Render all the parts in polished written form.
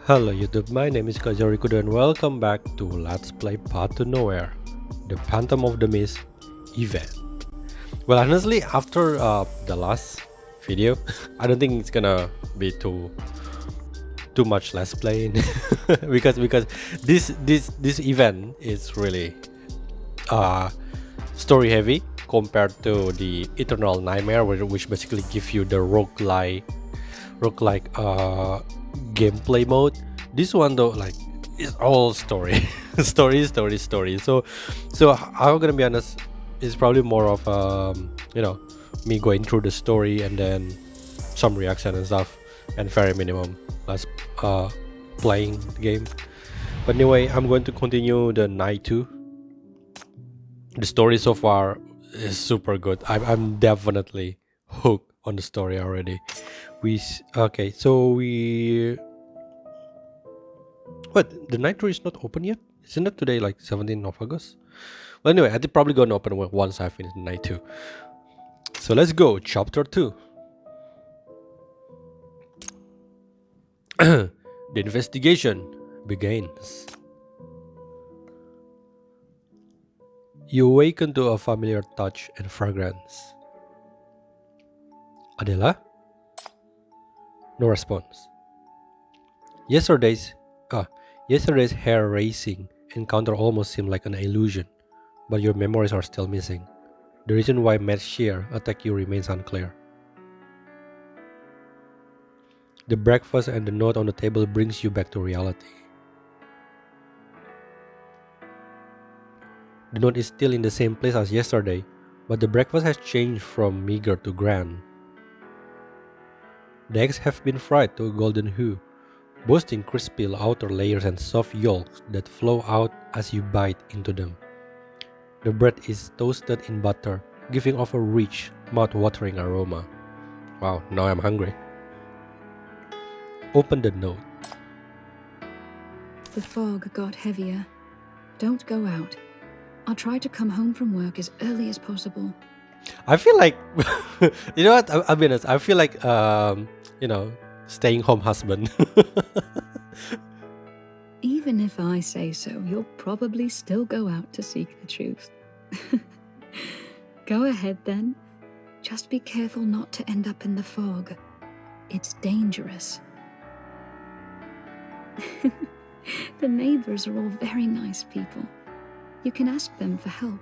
Hello YouTube, my name is Kajorikudo and welcome back to Let's Play Path to Nowhere, the Phantom of the Mist event. Well, honestly, after the last video, I don't think it's gonna be too much Let's Playing because this event is really story heavy compared to the Eternal Nightmare, which basically give you the roguelike gameplay mode. This one though, like, it's all story story. So I'm gonna be honest, it's probably more of me going through the story and then some reaction and stuff, and very minimum less playing the game. But anyway, I'm going to continue the night 2. The story so far is super good. I'm definitely hooked on the story already. Okay, so what, the night 2 is not open yet? Isn't it today like 17th of August? Well, anyway, I think probably gonna open once I finish the night 2. So let's go, chapter 2. The investigation begins. You awaken to a familiar touch and fragrance. Adela? No response. Yesterday's hair-raising encounter almost seemed like an illusion, but your memories are still missing. The reason why Matt Shear attacked you remains unclear. The breakfast and the note on the table brings you back to reality. The note is still in the same place as yesterday, but the breakfast has changed from meager to grand. The eggs have been fried to a golden hue, boasting crispy outer layers and soft yolks that flow out as you bite into them. The bread is toasted in butter, giving off a rich, mouth-watering aroma. Wow, now I'm hungry. Open the note. The fog got heavier. Don't go out. I'll try to come home from work as early as possible. I feel like, you know what? I'll be honest. I feel like, staying home husband. Even if I say so, you'll probably still go out to seek the truth. Go ahead then. Just be careful not to end up in the fog. It's dangerous. The neighbors are all very nice people. You can ask them for help.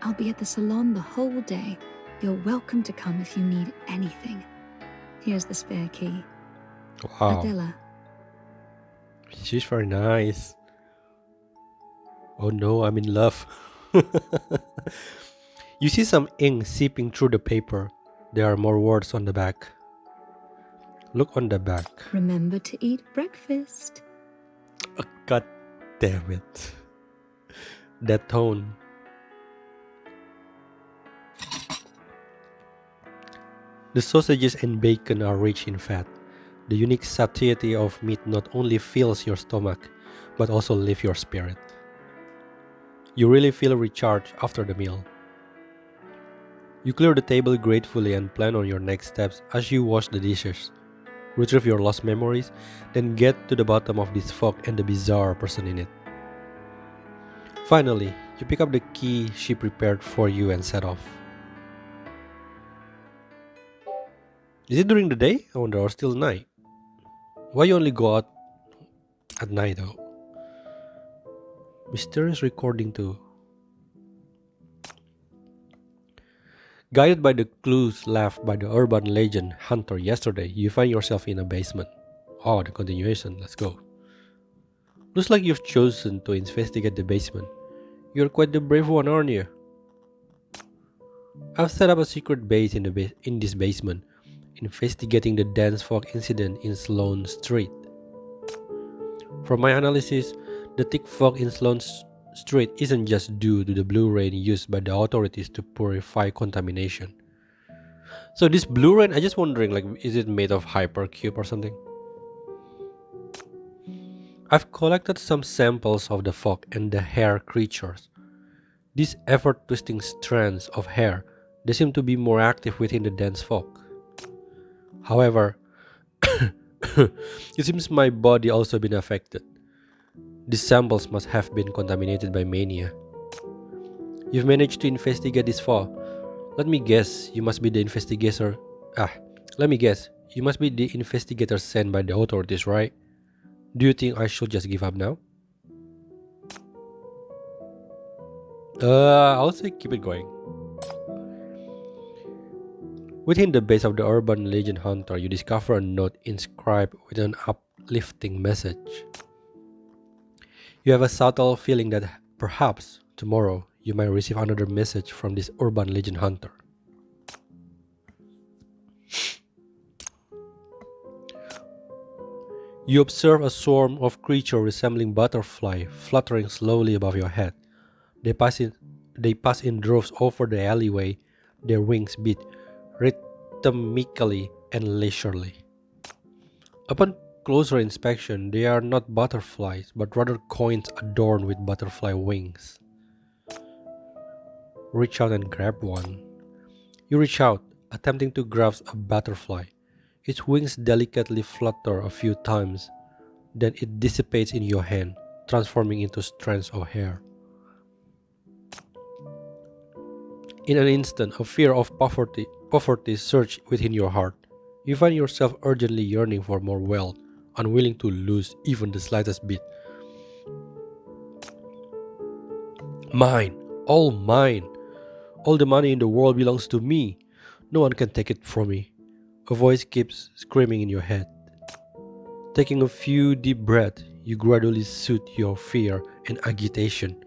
I'll be at the salon the whole day. You're welcome to come if you need anything. Here's the spare key. Wow. Adela. She's very nice. Oh no, I'm in love. You see some ink seeping through the paper. There are more words on the back. Look on the back. Remember to eat breakfast. Oh, God damn it. That tone. The sausages and bacon are rich in fat. The unique satiety of meat not only fills your stomach, but also lifts your spirit. You really feel recharged after the meal. You clear the table gratefully and plan on your next steps as you wash the dishes, retrieve your lost memories, then get to the bottom of this fog and the bizarre person in it. Finally, you pick up the key she prepared for you and set off. Is it during the day, I wonder, or still night? Why you only go out at night though? Mysterious recording too. Guided by the clues left by the urban legend hunter yesterday, you find yourself in a basement. Oh, the continuation, let's go. Looks like you've chosen to investigate the basement. You're quite the brave one, aren't you? I've set up a secret base in this basement, investigating the dense fog incident in Sloane Street. From my analysis, the thick fog in Sloane Street isn't just due to the blue rain used by the authorities to purify contamination. So this blue rain, I just wondering, like, is it made of hypercube or something? I've collected some samples of the fog and the hair creatures. These ever-twisting strands of hair, they seem to be more active within the dense fog. However, It seems my body also been affected. These samples must have been contaminated by mania. You've managed to investigate this far. Let me guess, you must be the investigator. Ah, Let me guess, you must be the investigator sent by the authorities, right? Do you think I should just give up now? I'll say keep it going. Within the base of the urban legend hunter, you discover a note inscribed with an uplifting message. You have a subtle feeling that perhaps tomorrow you might receive another message from this urban legend hunter. You observe a swarm of creatures resembling butterfly fluttering slowly above your head. They pass in droves over the alleyway, their wings beat rhythmically and leisurely. Upon closer inspection, they are not butterflies, but rather coins adorned with butterfly wings. Reach out and grab one. You reach out, attempting to grasp a butterfly. Its wings delicately flutter a few times, then it dissipates in your hand, transforming into strands of hair. In an instant, a fear of poverty surges within your heart. You find yourself urgently yearning for more wealth, unwilling to lose even the slightest bit. Mine, all mine. All the money in the world belongs to me. No one can take it from me. A voice keeps screaming in your head. Taking a few deep breaths, you gradually soothe your fear and agitation.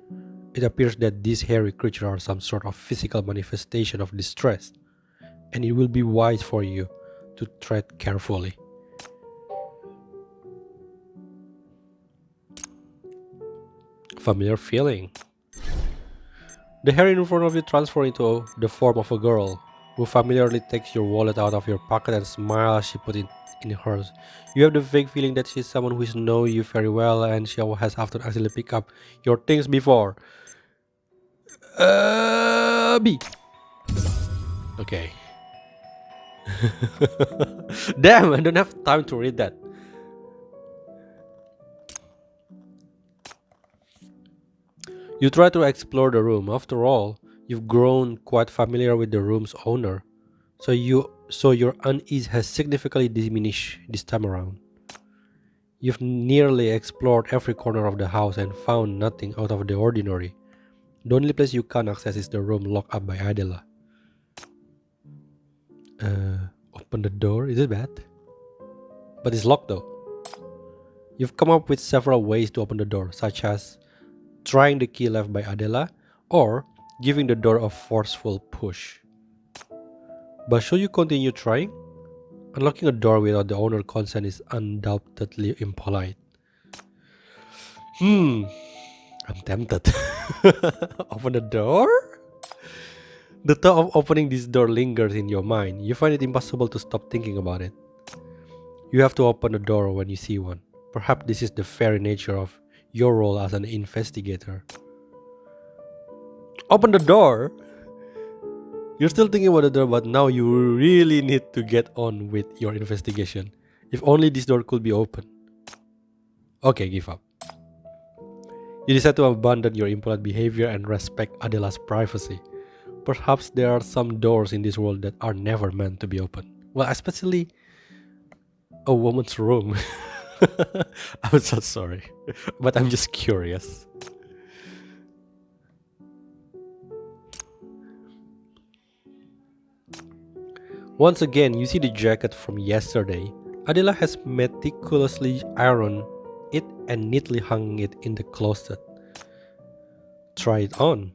It appears that these hairy creatures are some sort of physical manifestation of distress, and it will be wise for you to tread carefully. Familiar feeling. The hair in front of you transforms into the form of a girl who familiarly takes your wallet out of your pocket and smiles as she puts it in hers. You have the vague feeling that she's someone who knows you very well and she has often accidentally picked up your things before. B. Okay. Damn, I don't have time to read that. You try to explore the room. After all, you've grown quite familiar with the room's owner, so your unease has significantly diminished this time around. You've nearly explored every corner of the house and found nothing out of the ordinary. The only place you can't access is the room locked up by Adela. Open the door? Is it bad? But it's locked though. You've come up with several ways to open the door, such as trying the key left by Adela or giving the door a forceful push. But should you continue trying? Unlocking a door without the owner's consent is undoubtedly impolite. I'm tempted. Open the door? The thought of opening this door lingers in your mind. You find it impossible to stop thinking about it. You have to open the door when you see one. Perhaps this is the very nature of your role as an investigator. Open the door? You're still thinking about the door, but now you really need to get on with your investigation. If only this door could be open. Okay, give up. You decide to abandon your impolite behavior and respect Adela's privacy. Perhaps there are some doors in this world that are never meant to be open. Well, especially a woman's room. I'm so sorry, but I'm just curious. Once again, you see the jacket from yesterday. Adela has meticulously ironed it and neatly hung it in the closet. Try it on.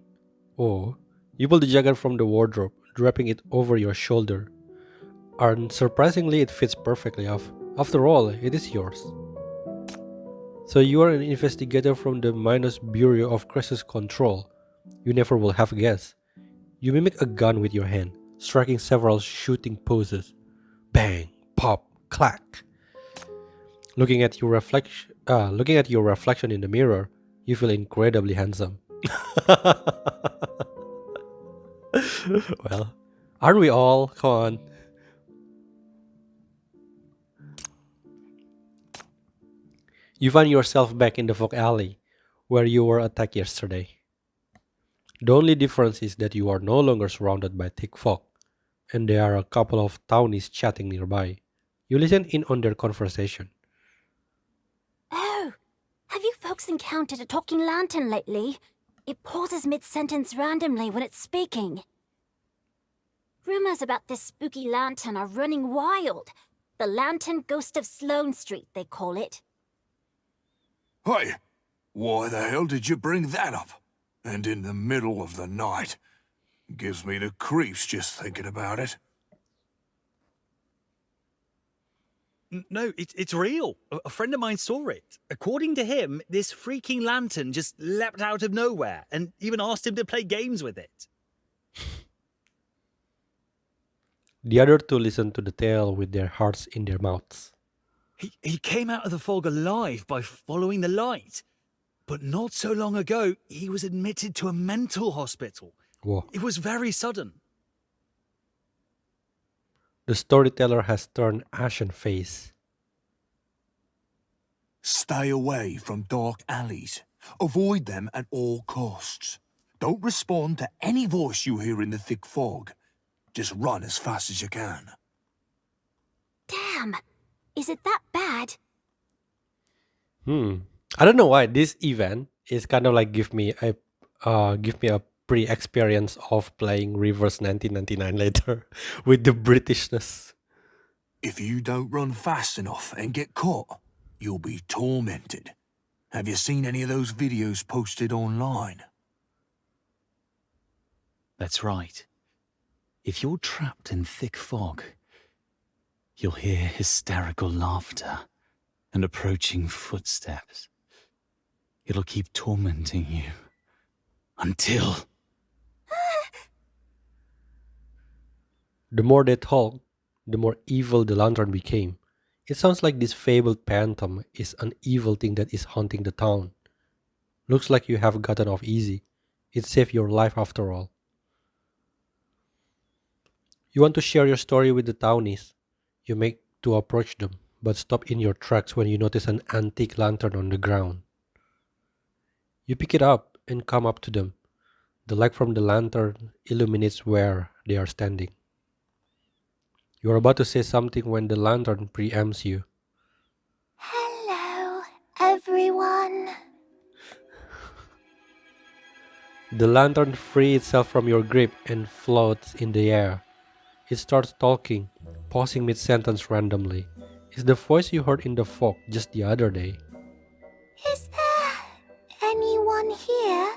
Oh, you pull the jacket from the wardrobe, draping it over your shoulder. Unsurprisingly, it fits perfectly off. After all, it is yours. So you are an investigator from the Minus Bureau of Crisis Control. You never will have guessed. You mimic a gun with your hand, striking several shooting poses. Bang, pop, clack. Looking at your reflection in the mirror, you feel incredibly handsome. Well, aren't we all? Come on. You find yourself back in the fog alley where you were attacked yesterday. The only difference is that you are no longer surrounded by thick fog, and there are a couple of townies chatting nearby. You listen in on their conversation. Oh, have you folks encountered a talking lantern lately? It pauses mid-sentence randomly when it's speaking. Rumors about this spooky lantern are running wild. The Lantern Ghost of Sloane Street, they call it. Hey, why the hell did you bring that up? And in the middle of the night? Gives me the creeps just thinking about it. No, it's real. A friend of mine saw it. According to him, this freaking lantern just leapt out of nowhere and even asked him to play games with it. The other two listen to the tale with their hearts in their mouths. He came out of the fog alive by following the light. But not so long ago, he was admitted to a mental hospital. Whoa. It was very sudden. The storyteller has turned ashen face. Stay away from dark alleys. Avoid them at all costs. Don't respond to any voice you hear in the thick fog. Just run as fast as you can. Damn, is it that bad? I don't know why this event is kind of like give me a pre-experience of playing Reverse 1999 later with the Britishness. If you don't run fast enough and get caught, you'll be tormented. Have you seen any of those videos posted online? That's right. If you're trapped in thick fog, you'll hear hysterical laughter and approaching footsteps. It'll keep tormenting you until... The more they talk, the more evil the lantern became. It sounds like this fabled phantom is an evil thing that is haunting the town. Looks like you have gotten off easy. It saved your life after all. You want to share your story with the townies. You make to approach them, but stop in your tracks when you notice an antique lantern on the ground. You pick it up and come up to them. The light from the lantern illuminates where they are standing. You are about to say something when the lantern preempts you. Hello, everyone. The lantern frees itself from your grip and floats in the air. It starts talking, pausing mid-sentence randomly. It's the voice you heard in the fog just the other day. Is there anyone here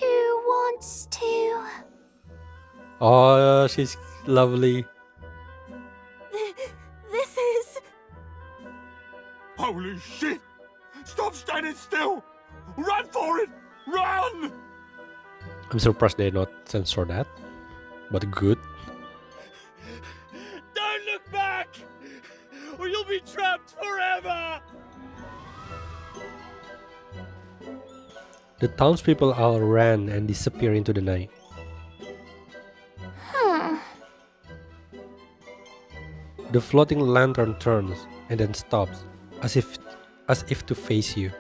who wants to... Oh, she's lovely. This is... Holy shit! Stop standing still! Run for it! Run! I'm surprised they not censor that, but good. Don't look back! Or you'll be trapped forever! The townspeople all ran and disappeared into the night. The floating lantern turns and then stops, as if to face you.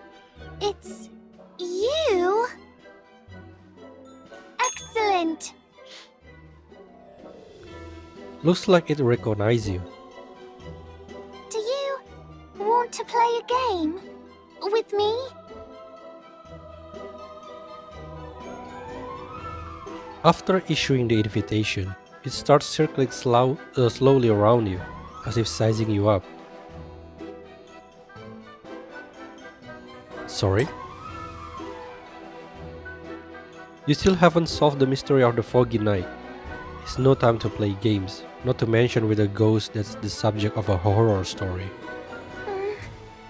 It's you? Excellent. Looks like it recognizes you. Do you want to play a game with me? After issuing the invitation, it starts circling slowly around you, as if sizing you up. Sorry? You still haven't solved the mystery of the foggy night. It's no time to play games, not to mention with a ghost that's the subject of a horror story.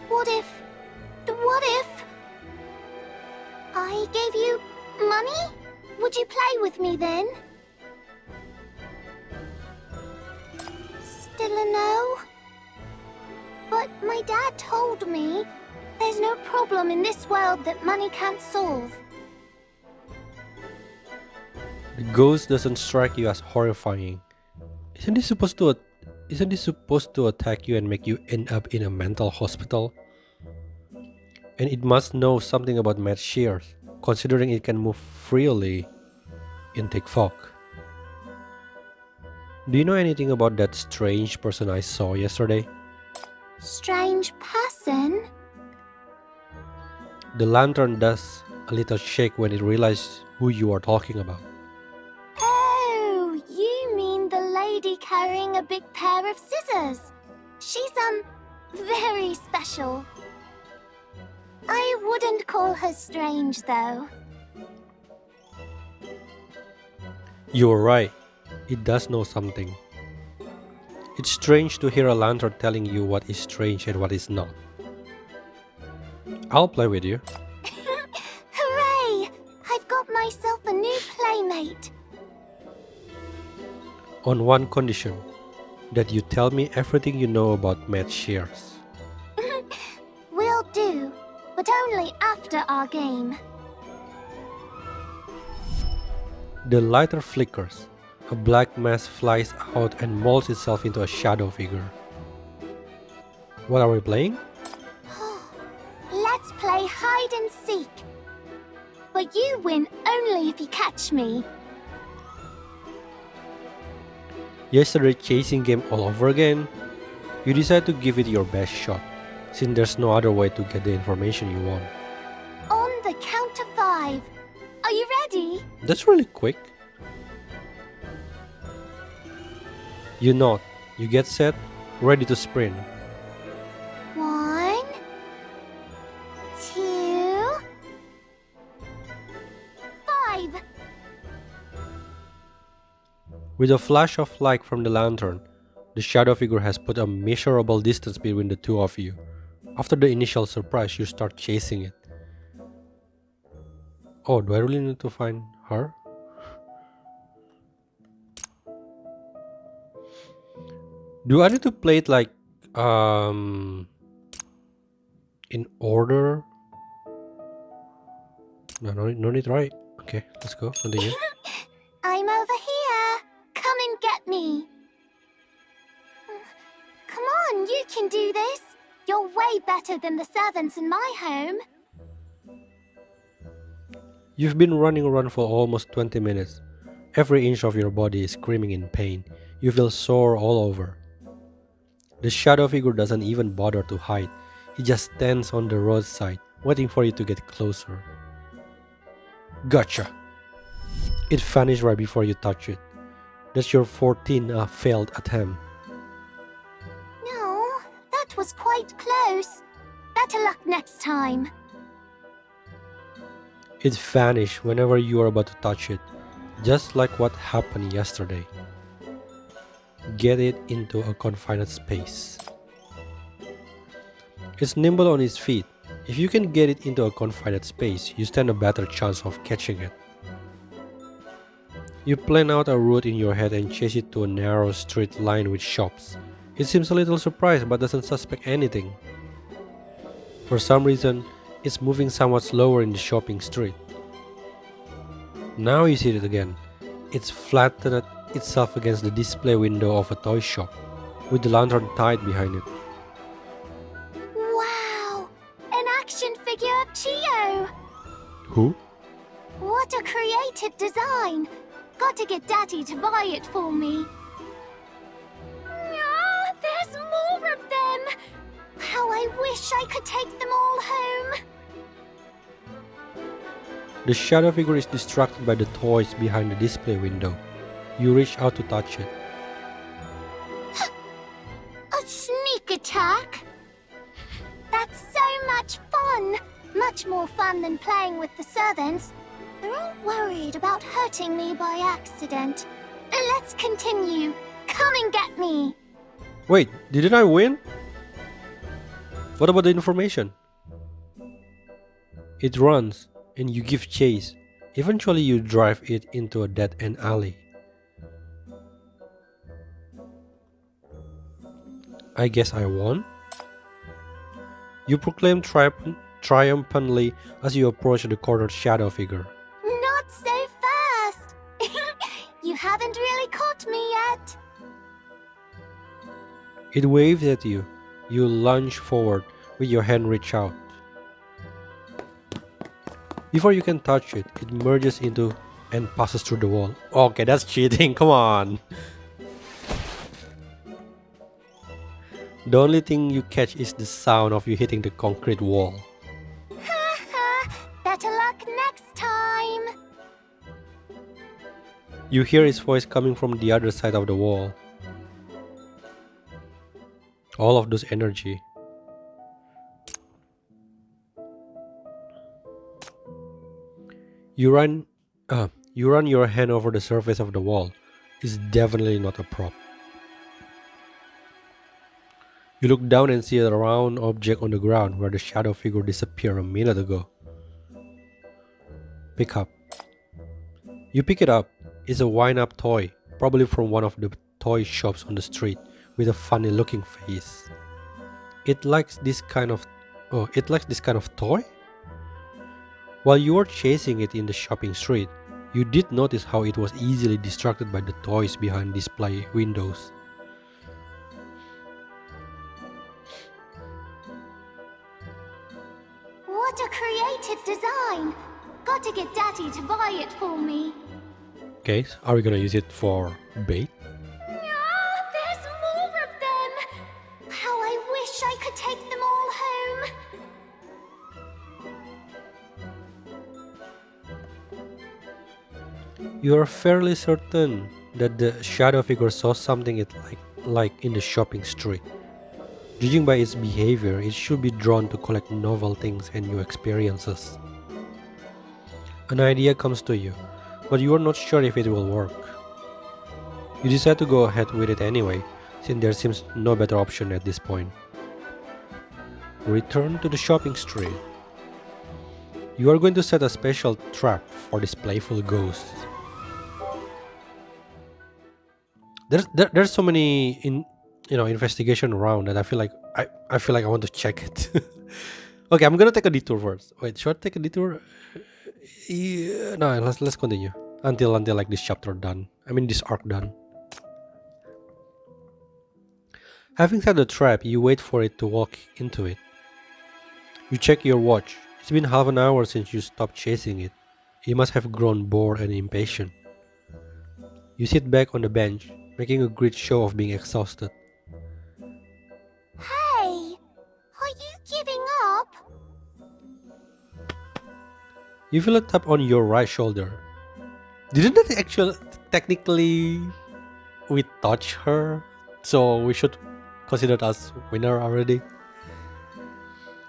What if I gave you money? Would you play with me then? Still a no? But my dad told me there's no problem in this world that money can't solve. The ghost doesn't strike you as horrifying. Isn't this supposed to attack you and make you end up in a mental hospital? And it must know something about Matt Shears, considering it can move freely in thick fog. Do you know anything about that strange person I saw yesterday? Strange person? The lantern does a little shake when it realizes who you are talking about. Oh, you mean the lady carrying a big pair of scissors. She's, very special. I wouldn't call her strange, though. You're right, it does know something. It's strange to hear a lantern telling you what is strange and what is not. I'll play with you. Hooray! I've got myself a new playmate. On one condition, that you tell me everything you know about Matt Shears. Will do, but only after our game. The lighter flickers. A black mass flies out and molds itself into a shadow figure. What are we playing? Let's play hide and seek. But you win only if you catch me. Yesterday chasing game all over again? You decide to give it your best shot, since there's no other way to get the information you want. On the count of 5. Are you ready? That's really quick. You nod, you get set, ready to sprint. 1, 2, 5. With a flash of light from the lantern, the shadow figure has put a measurable distance between the two of you. After the initial surprise, you start chasing it. Oh, do I really need to find her? Do I need to play it like in order? No need, right? Okay, let's go. Continue. I'm over here. Come and get me. Come on, you can do this. You're way better than the servants in my home. You've been running around for almost 20 minutes. Every inch of your body is screaming in pain. You feel sore all over. The shadow figure doesn't even bother to hide. It just stands on the roadside, waiting for you to get closer. Gotcha! It vanished right before you touch it. That's your 14th failed attempt. No, that was quite close. Better luck next time. It vanished whenever you are about to touch it, just like what happened yesterday. Get it into a confined space. It's nimble on its feet. If you can get it into a confined space, you stand a better chance of catching it. You plan out a route in your head and chase it to a narrow street lined with shops. It seems a little surprised but doesn't suspect anything. For some reason, it's moving somewhat slower in the shopping street. Now you see it again. It's flattened itself against the display window of a toy shop, with the lantern tied behind it. Wow! An action figure of Chio! Who? What a creative design! Got to get Daddy to buy it for me. Ah, there's more of them! How I wish I could take them all home! The shadow figure is distracted by the toys behind the display window. You reach out to touch it. A sneak attack? That's so much fun! Much more fun than playing with the servants. They're all worried about hurting me by accident. Let's continue. Come and get me. Wait, didn't I win? What about the information? It runs, and you give chase. Eventually you drive it into a dead-end alley. I guess I won? You proclaim triumphantly as you approach the cornered shadow figure. Not so fast. You haven't really caught me yet. It waves at you. You lunge forward with your hand reach out. Before you can touch it, it merges into and passes through the wall. Okay, that's cheating, come on. The only thing you catch is the sound of you hitting the concrete wall. Better luck next time. You hear his voice coming from the other side of the wall. All of those energy. You run your hand over the surface of the wall. It's definitely not a prop. You look down and see a round object on the ground where the shadow figure disappeared a minute ago. Pick up. You pick it up. It's a wind-up toy, probably from one of the toy shops on the street, with a funny-looking face. It likes this kind of toy? While you were chasing it in the shopping street, you did notice how it was easily distracted by the toys behind display windows. What a creative design! Got to get Daddy to buy it for me. Okay, are we gonna use it for bait? There's more of them! How I wish I could take them all home. You are fairly certain that the shadow figure saw something it like in the shopping street. Judging by its behavior, it should be drawn to collect novel things and new experiences. An idea comes to you, but you are not sure if it will work. You decide to go ahead with it anyway, since there seems no better option at this point. Return to the shopping street. You are going to set a special trap for this playful ghost. There's so many investigation around that I feel like I want to check it. Okay, I'm gonna take a detour first. Wait, should I take a detour? Yeah, no, let's continue until like this chapter done. I mean this arc done. Having set the trap, you wait for it to walk into it. You check your watch. It's been half an hour since you stopped chasing it. You must have grown bored and impatient. You sit back on the bench, making a great show of being exhausted. Hey! Are you giving up? You feel a tap on your right shoulder. Didn't that actually technically we touch her? So we should consider it as winner already.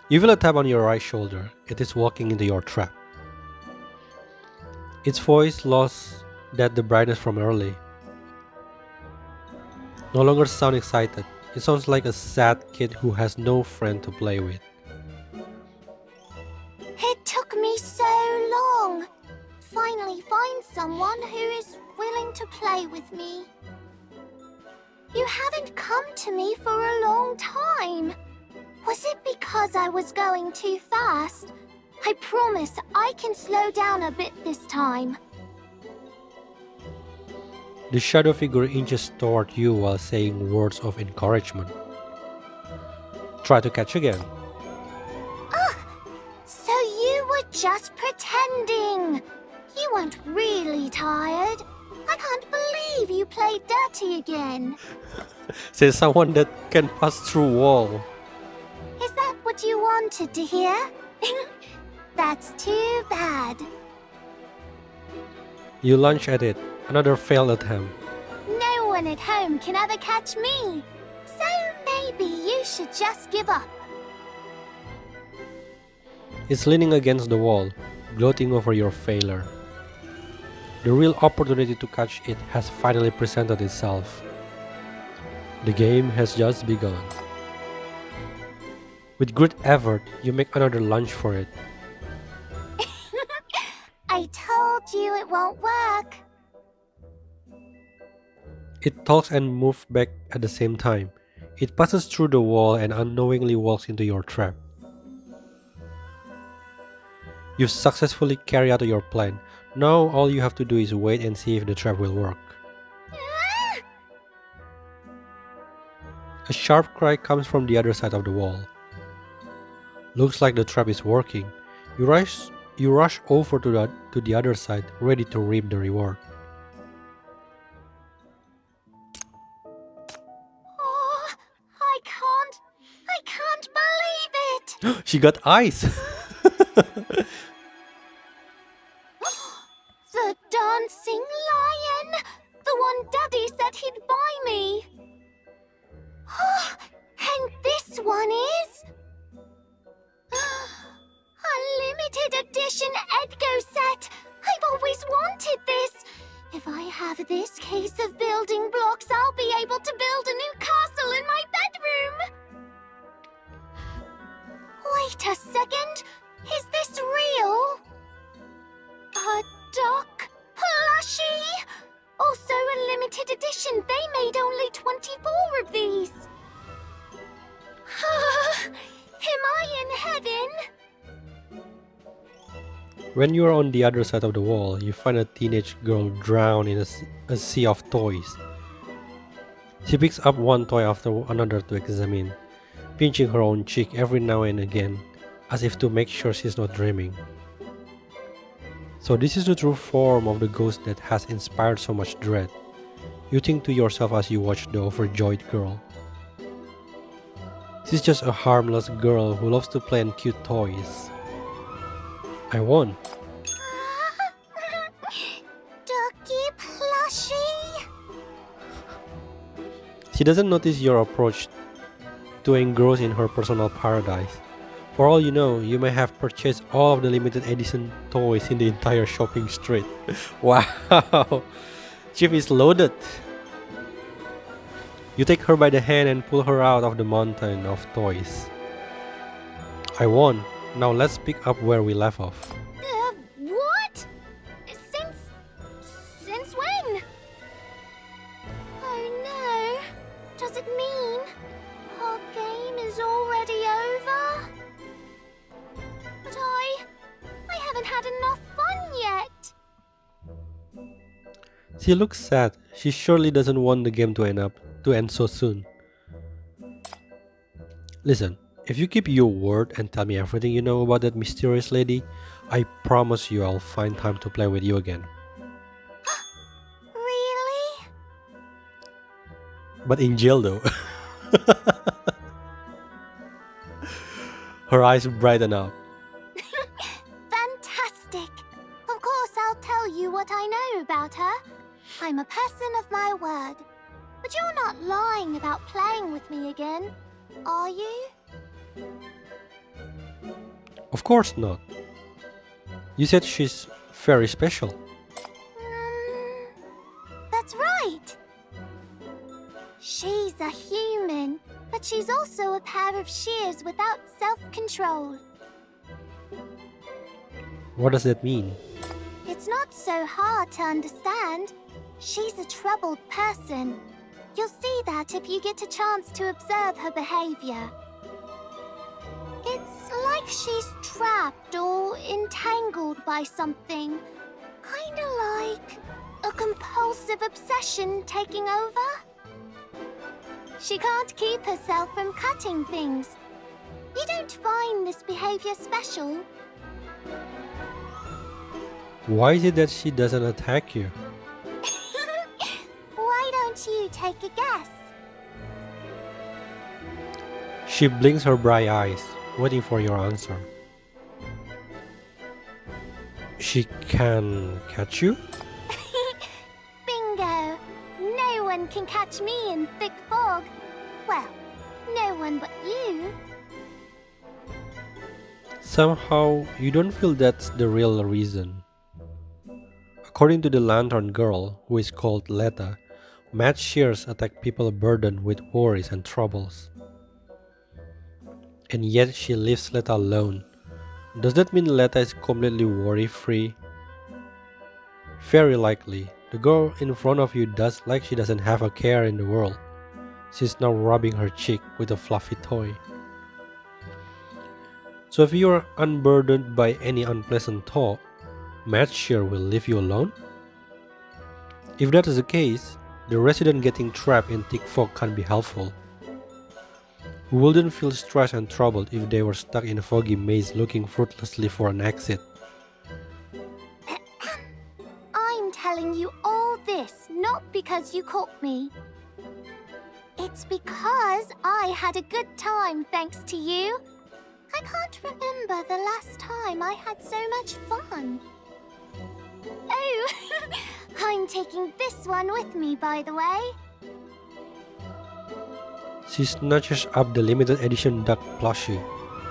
You feel a tap on your right shoulder. It is walking into your trap. Its voice lost the brightness from early. No longer sound excited. It sounds like a sad kid who has no friend to play with. It took me so long. Finally find someone who is willing to play with me. You haven't come to me for a long time. Was it because I was going too fast? I promise I can slow down a bit this time. The shadow figure inches toward you while saying words of encouragement. Try to catch again. So you were just pretending. You weren't really tired. I can't believe you played dirty again. Says someone that can pass through wall. Is that what you wanted to hear? That's too bad. You lunge at it. Another failed attempt. No one at home can ever catch me. So maybe you should just give up. It's leaning against the wall, gloating over your failure. The real opportunity to catch it has finally presented itself. The game has just begun. With great effort, you make another lunge for it. I told you it won't work. It talks and moves back at the same time. It passes through the wall and unknowingly walks into your trap. You've successfully carried out your plan. Now all you have to do is wait and see if the trap will work. A sharp cry comes from the other side of the wall. Looks like the trap is working. You You rush over to the other side, ready to reap the reward. Oh, I can't believe it! She got eyes! The dancing lion! The one Daddy said he'd buy me! And this one is... a limited edition Edgo set! I've always wanted this! If I have this case of building blocks, I'll be able to build a new castle in my bedroom! Wait a second! Is this real? A duck plushie! Also a limited edition. They made only 24 of these. Am I in heaven? When you are on the other side of the wall, you find a teenage girl drowned in a sea of toys. She picks up one toy after another to examine, pinching her own cheek every now and again, as if to make sure she's not dreaming. So this is the true form of the ghost that has inspired so much dread. You think to yourself as you watch the overjoyed girl. She's just a harmless girl who loves to play and cute toys. I won. Ducky plushie. She doesn't notice your approach to engross in her personal paradise. For all you know, you may have purchased all of the limited edition toys in the entire shopping street. Wow! Chief is loaded. You take her by the hand and pull her out of the mountain of toys. I won. Now let's pick up where we left off. What? Since when? Oh no. Does it mean our game is already over? But I haven't had enough fun yet. She looks sad. She surely doesn't want the game to end so soon. Listen, if you keep your word and tell me everything you know about that mysterious lady, I promise you I'll find time to play with you again. Really? But in jail though. Her eyes brighten up. Fantastic. Of course I'll tell you what I know about her. I'm a person of my word. But you're not lying about playing with me again, are you? Of course not. You said she's very special. That's right. She's a human, but she's also a pair of shears without self-control. What does that mean? It's not so hard to understand. She's a troubled person. You'll see that if you get a chance to observe her behavior. It's like she's trapped or entangled by something. Kinda like a compulsive obsession taking over. She can't keep herself from cutting things. You don't find this behavior special. Why is it that she doesn't attack you? Why don't you take a guess? She blinks her bright eyes, waiting for your answer. She can catch you? Bingo! No one can catch me in thick fog. Well, no one but you. Somehow, you don't feel that's the real reason. According to the Lantern Girl, who is called Letta, mad shears attack people burdened with worries and troubles. And yet she leaves Letta alone. Does that mean Letta is completely worry-free? Very likely. The girl in front of you does like she doesn't have a care in the world. She's now rubbing her cheek with a fluffy toy. So if you are unburdened by any unpleasant thought, mad shear will leave you alone? If that is the case, the resident getting trapped in thick fog can be helpful. Who wouldn't feel stressed and troubled if they were stuck in a foggy maze looking fruitlessly for an exit? telling you all this not because you caught me. It's because I had a good time thanks to you. I can't remember the last time I had so much fun. Oh, I'm taking this one with me, by the way. She snatches up the limited edition duck plushie,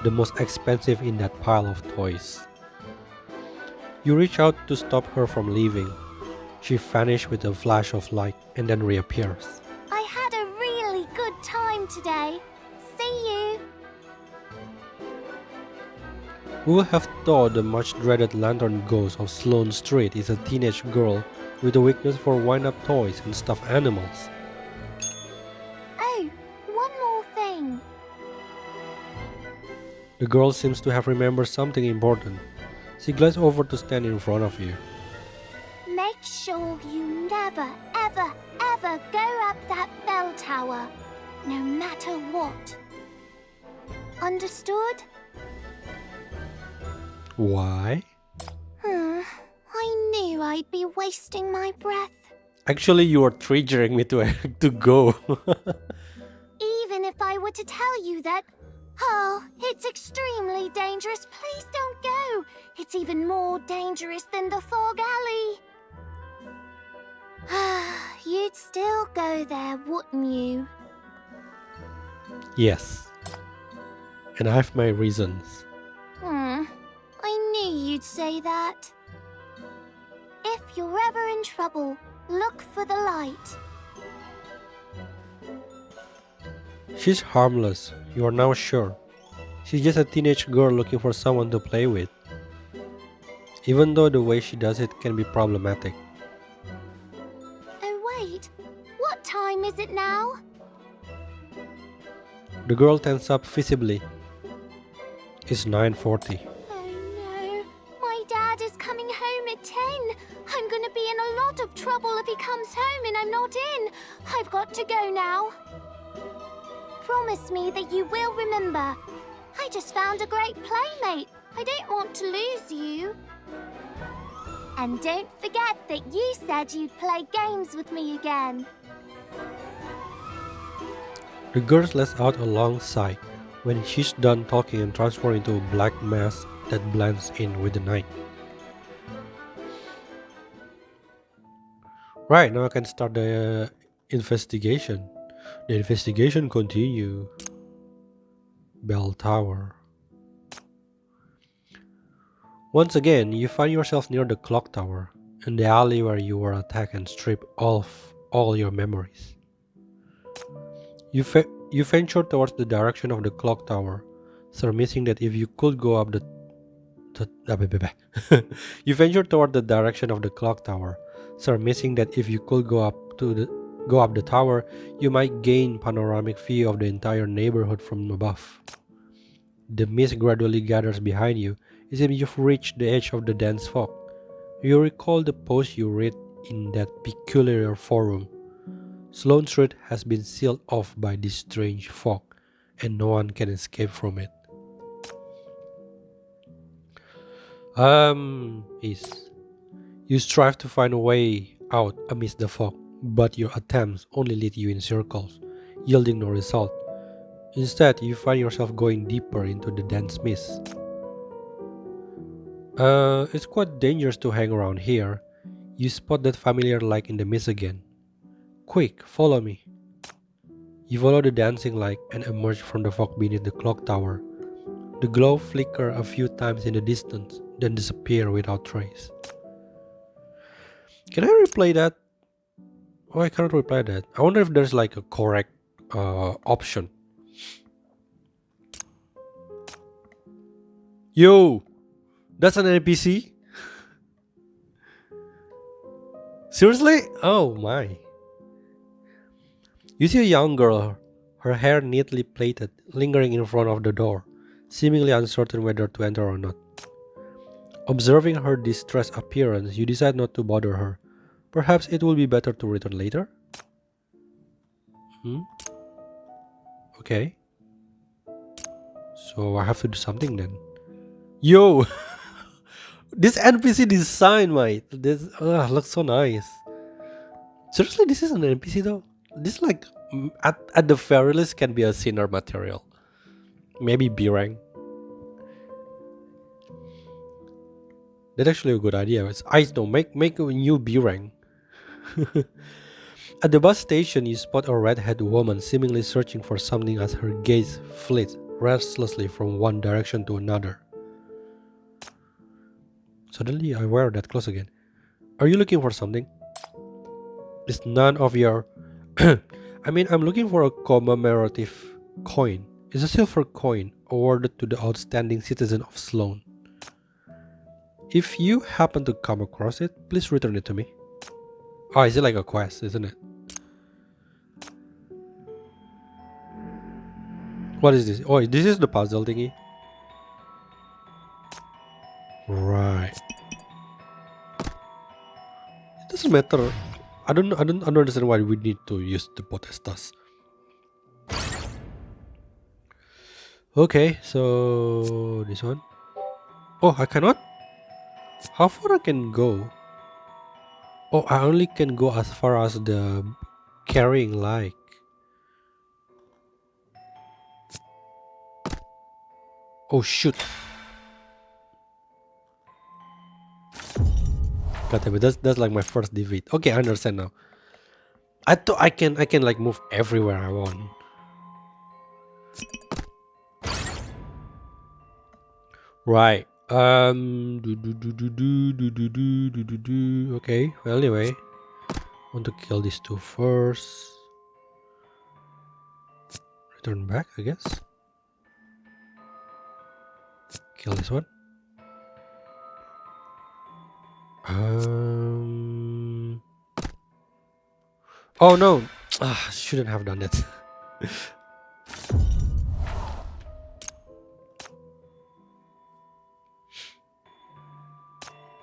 the most expensive in that pile of toys. You reach out to stop her from leaving. She vanishes with a flash of light and then reappears. I had a really good time today. See you. Who would have thought the much dreaded lantern ghost of Sloane Street is a teenage girl with a weakness for wind-up toys and stuffed animals? Oh, one more thing. The girl seems to have remembered something important. She glides over to stand in front of you. Make sure you never, ever, ever go up that bell tower, no matter what. Understood? Why? I knew I'd be wasting my breath. Actually, you are triggering me to go. Even if I were to tell you that, oh, it's extremely dangerous, please don't go. It's even more dangerous than the fog alley. You'd still go there, wouldn't you? Yes. And I have my reasons. I knew you'd say that. If you're ever in trouble, look for the light. She's harmless, you are now sure. She's just a teenage girl looking for someone to play with. Even though the way she does it can be problematic. Oh wait, what time is it now? The girl tenses up visibly. It's 9:40. Oh no, my dad is coming home at 10. I'm gonna be in a lot of trouble if he comes home and I'm not in. I've got to go now. Promise me that you will remember. I just found a great playmate. I don't want to lose you. And don't forget that you said you'd play games with me again. The girl lets out a long sigh when she's done talking and transforms into a black mass that blends in with the night. Right, now I can start the investigation. The investigation continues. Bell Tower. Once again, you find yourself near the clock tower, in the alley where you were attacked and stripped of all your memories. You venture towards the direction of the clock tower, surmising that if you could go up you venture toward the direction of the clock tower, surmising that if you could go up the tower, you might gain panoramic view of the entire neighborhood from above. The mist gradually gathers behind you as if you've reached the edge of the dense fog. You recall the post you read in that peculiar forum. Sloane Street has been sealed off by this strange fog, and no one can escape from it. You strive to find a way out amidst the fog, but your attempts only lead you in circles, yielding no result. Instead, you find yourself going deeper into the dense mist. It's quite dangerous to hang around here. You spot that familiar light in the mist again. Quick, follow me. You follow the dancing light and emerge from the fog beneath the clock tower. The glow flickers a few times in the distance, then disappears without trace. Can I replay that? Oh, I cannot replay that. I wonder if there's like a correct option. Yo! That's an NPC? Seriously? Oh my. You see a young girl, her hair neatly plaited, lingering in front of the door, seemingly uncertain whether to enter or not. Observing her distressed appearance, you decide not to bother her. Perhaps it will be better to return later? Okay. So I have to do something then. Yo! This NPC design, mate. This looks so nice. Seriously, this is an NPC though. This like at the very least can be a sinner material. Maybe B rank. That's actually a good idea. It's ice though. Make a new B rank. At the bus station, you spot a red-haired woman seemingly searching for something as her gaze flits restlessly from one direction to another. Suddenly, I wear that clothes again. Are you looking for something? It's none of your. I'm looking for a commemorative coin. It's a silver coin awarded to the outstanding citizen of Sloan. If you happen to come across it, please return it to me. Oh, is it like a quest, isn't it? What is this? Oh, this is the puzzle thingy. Right. It doesn't matter. I don't understand why we need to use the potestas. Okay, so this one. Oh, I cannot? How far I can go? Oh, I only can go as far as the carrying like. Oh shoot. God damn it, that's like my first defeat. Okay, I understand now. I thought I can like move everywhere I want. Right. Okay. Well, anyway, want to kill these two first. Return back, I guess. Kill this one. Oh no! Shouldn't have done that.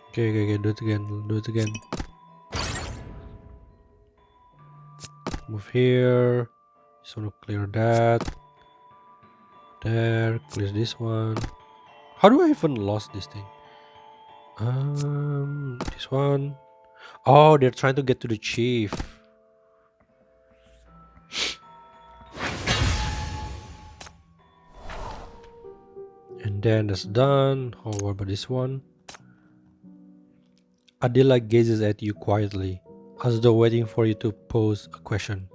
Okay, do it again. Move here. Just want to clear that. There, clear this one. How do I even lost this thing? This one. Oh, they're trying to get to the chief. And then that's done. Oh, what about this one? Adela gazes at you quietly, as though waiting for you to pose a question.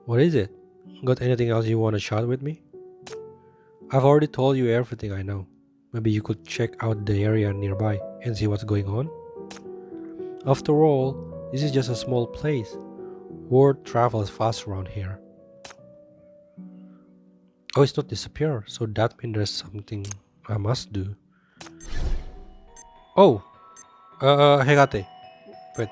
What is it? Got anything else you want to chat with me? I've already told you everything I know. Maybe you could check out the area nearby and see what's going on? After all, this is just a small place. Word travels fast around here. Oh, it's not disappear, so that means there's something I must do. Oh! Hekate. Wait.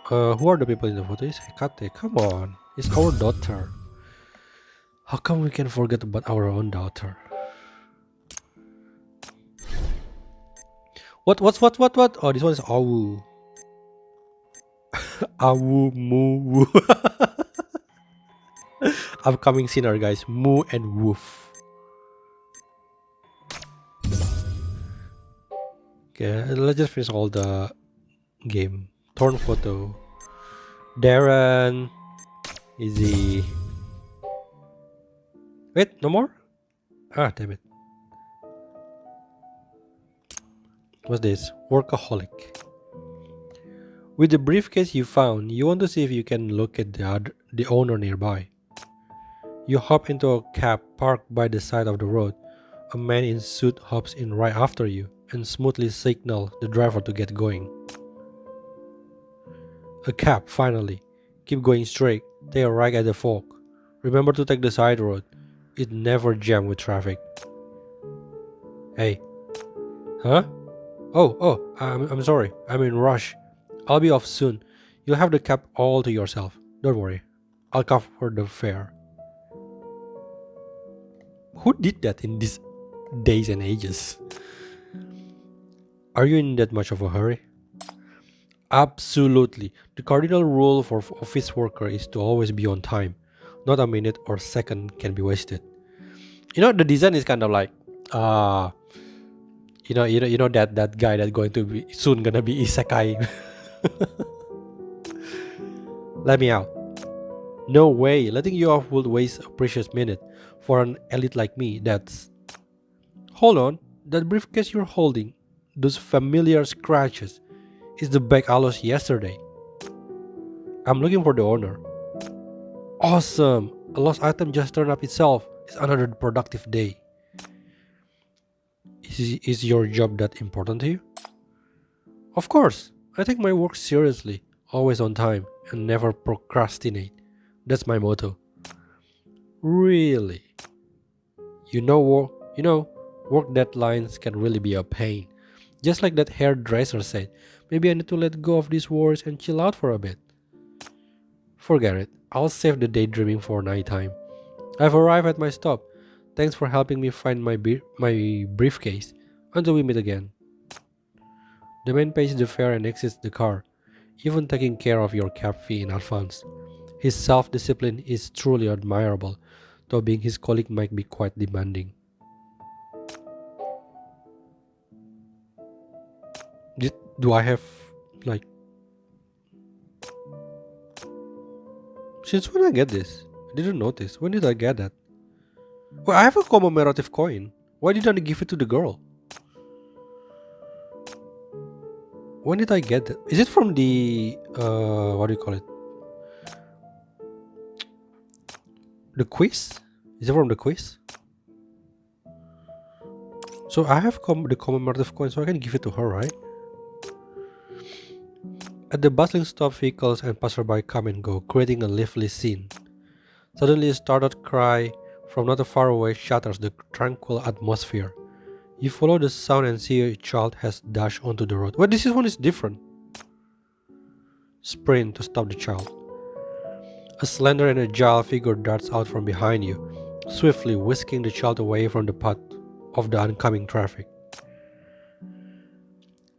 Who are the people in the photo? It's Hekate. Come on. It's our daughter. How come we can forget about our own daughter? What? Oh, this one is Awu. Awu, Mu, Wu. Upcoming sinner, guys. Moo and Woof. Okay, let's just finish all the game. Torn photo. Darren. Easy. Wait, no more? Ah, damn it. What's this? Workaholic. With the briefcase you found, you want to see if you can look at the owner nearby. You hop into a cab parked by the side of the road. A man in suit hops in right after you and smoothly signals the driver to get going. A cab, finally. Keep going straight. Take a right at the fork. Remember to take the side road. It never jams with traffic. Hey. Huh? Oh, I'm sorry. I'm in rush. I'll be off soon. You'll have the cab all to yourself. Don't worry. I'll cover the fare. Who did that in these days and ages? Are you in that much of a hurry? Absolutely. The cardinal rule for office worker is to always be on time. Not a minute or second can be wasted. You know, the design is kind of like Uh that guy that going to be soon gonna be isekai. Let me out. No way, letting you off would waste a precious minute. For an elite like me, that's... Hold on, that briefcase you're holding, those familiar scratches, is the bag I lost yesterday. I'm looking for the owner. Awesome! A lost item just turned up itself. It's another productive day. Is your job that important to you? Of course, I take my work seriously, always on time, and never procrastinate. That's my motto. Really? You know, work, you know, work deadlines can really be a pain. Just like that hairdresser said, maybe I need to let go of these worries and chill out for a bit. Forget it. I'll save the daydreaming for nighttime. I've arrived at my stop. Thanks for helping me find my briefcase. Until we meet again. The man pays the fare and exits the car, even taking care of your cab fee in advance. His self-discipline is truly admirable, though being his colleague might be quite demanding. Do I have, like... Since when I get this? I didn't notice. When did I get that? Well, I have a commemorative coin. Why didn't I give it to the girl? When did I get that? Is it from the... what do you call it? The quiz? Is it from the quiz? So I have the commemorative coin, so I can give it to her, right? At the bustling stop, vehicles and passerby come and go, creating a lively scene. Suddenly a startled cry from not far away shatters the tranquil atmosphere. You follow the sound and see a child has dashed onto the road. Well, this one is different. Sprint to stop the child. A slender and agile figure darts out from behind you, swiftly whisking the child away from the path of the oncoming traffic.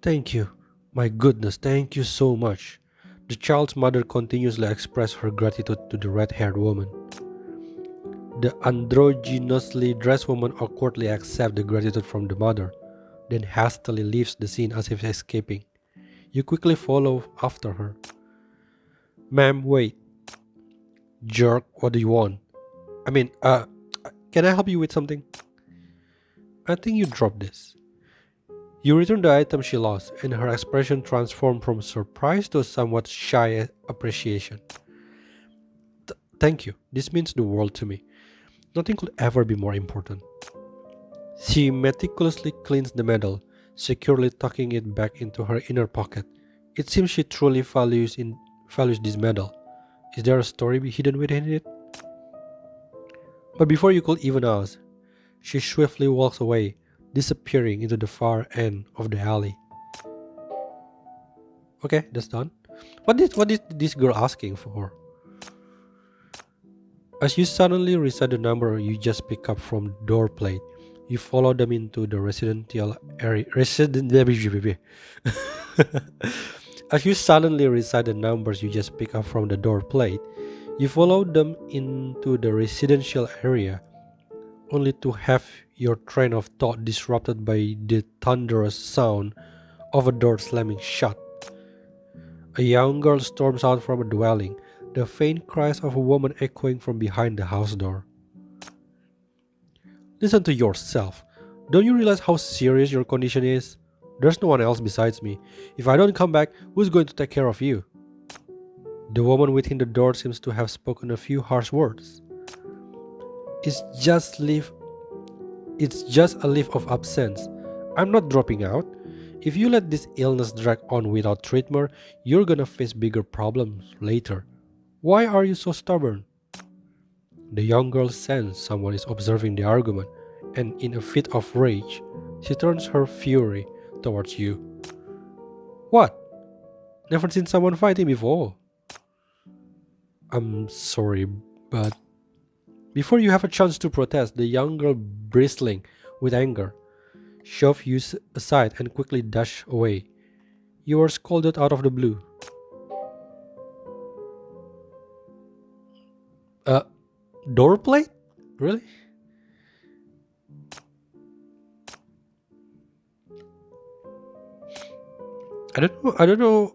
Thank you. My goodness, thank you so much. The child's mother continuously expressed her gratitude to the red-haired woman. The androgynously dressed woman awkwardly accepts the gratitude from the mother, then hastily leaves the scene as if escaping. You quickly follow after her. Ma'am, wait. Jerk, what do you want? Can I help you with something? I think you dropped this. You return the item she lost, and her expression transformed from surprise to a somewhat shy appreciation. Thank you. This means the world to me. Nothing could ever be more important. She meticulously cleans the medal, securely tucking it back into her inner pocket. It seems she truly values this medal. Is there a story hidden within it? But before you could even ask, she swiftly walks away, disappearing into the far end of the alley. Okay, that's done. What is this girl asking for? As you suddenly recite the number you just pick up from the door plate, you follow them into the residential area. As you suddenly recite the numbers you just pick up from the door plate, you follow them into the residential area, only to have your train of thought disrupted by the thunderous sound of a door slamming shut. A young girl storms out from a dwelling, the faint cries of a woman echoing from behind the house door. Listen to yourself. Don't you realize how serious your condition is? There's no one else besides me. If I don't come back, who's going to take care of you? The woman within the door seems to have spoken a few harsh words. It's just a leave of absence. I'm not dropping out. If you let this illness drag on without treatment, you're gonna face bigger problems later. Why are you so stubborn? The young girl sensed someone is observing the argument, and in a fit of rage, she turns her fury towards you. What? Never seen someone fighting before. I'm sorry, but... Before you have a chance to protest, the young girl, bristling with anger, shoves you aside and quickly dashes away. You are scolded out of the blue. Door plate? Really? I don't know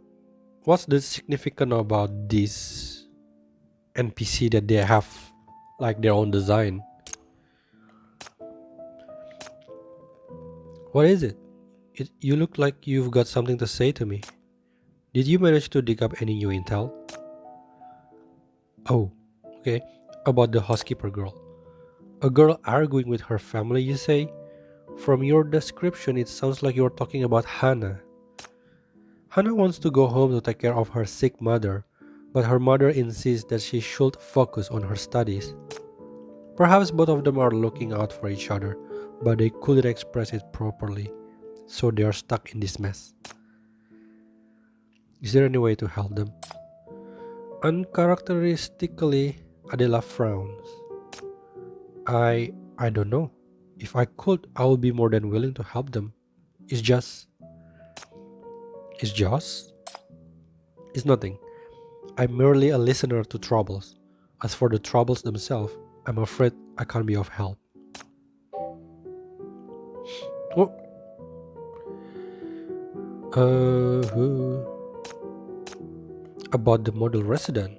what's the significant about this NPC that they have like their own design. What is it? You look like you've got something to say to me. Did you manage to dig up any new intel? Oh, okay. About the housekeeper girl. A girl arguing with her family, you say? From your description, it sounds like you're talking about Hannah. Hannah wants to go home to take care of her sick mother, but her mother insists that she should focus on her studies. Perhaps both of them are looking out for each other, but they couldn't express it properly, so they are stuck in this mess. Is there any way to help them? Uncharacteristically, Adela frowns. I don't know. If I could, I would be more than willing to help them. It's just it's just it's nothing. I'm merely a listener to troubles. As for the troubles themselves, I'm afraid I can't be of help. Oh, about the model resident.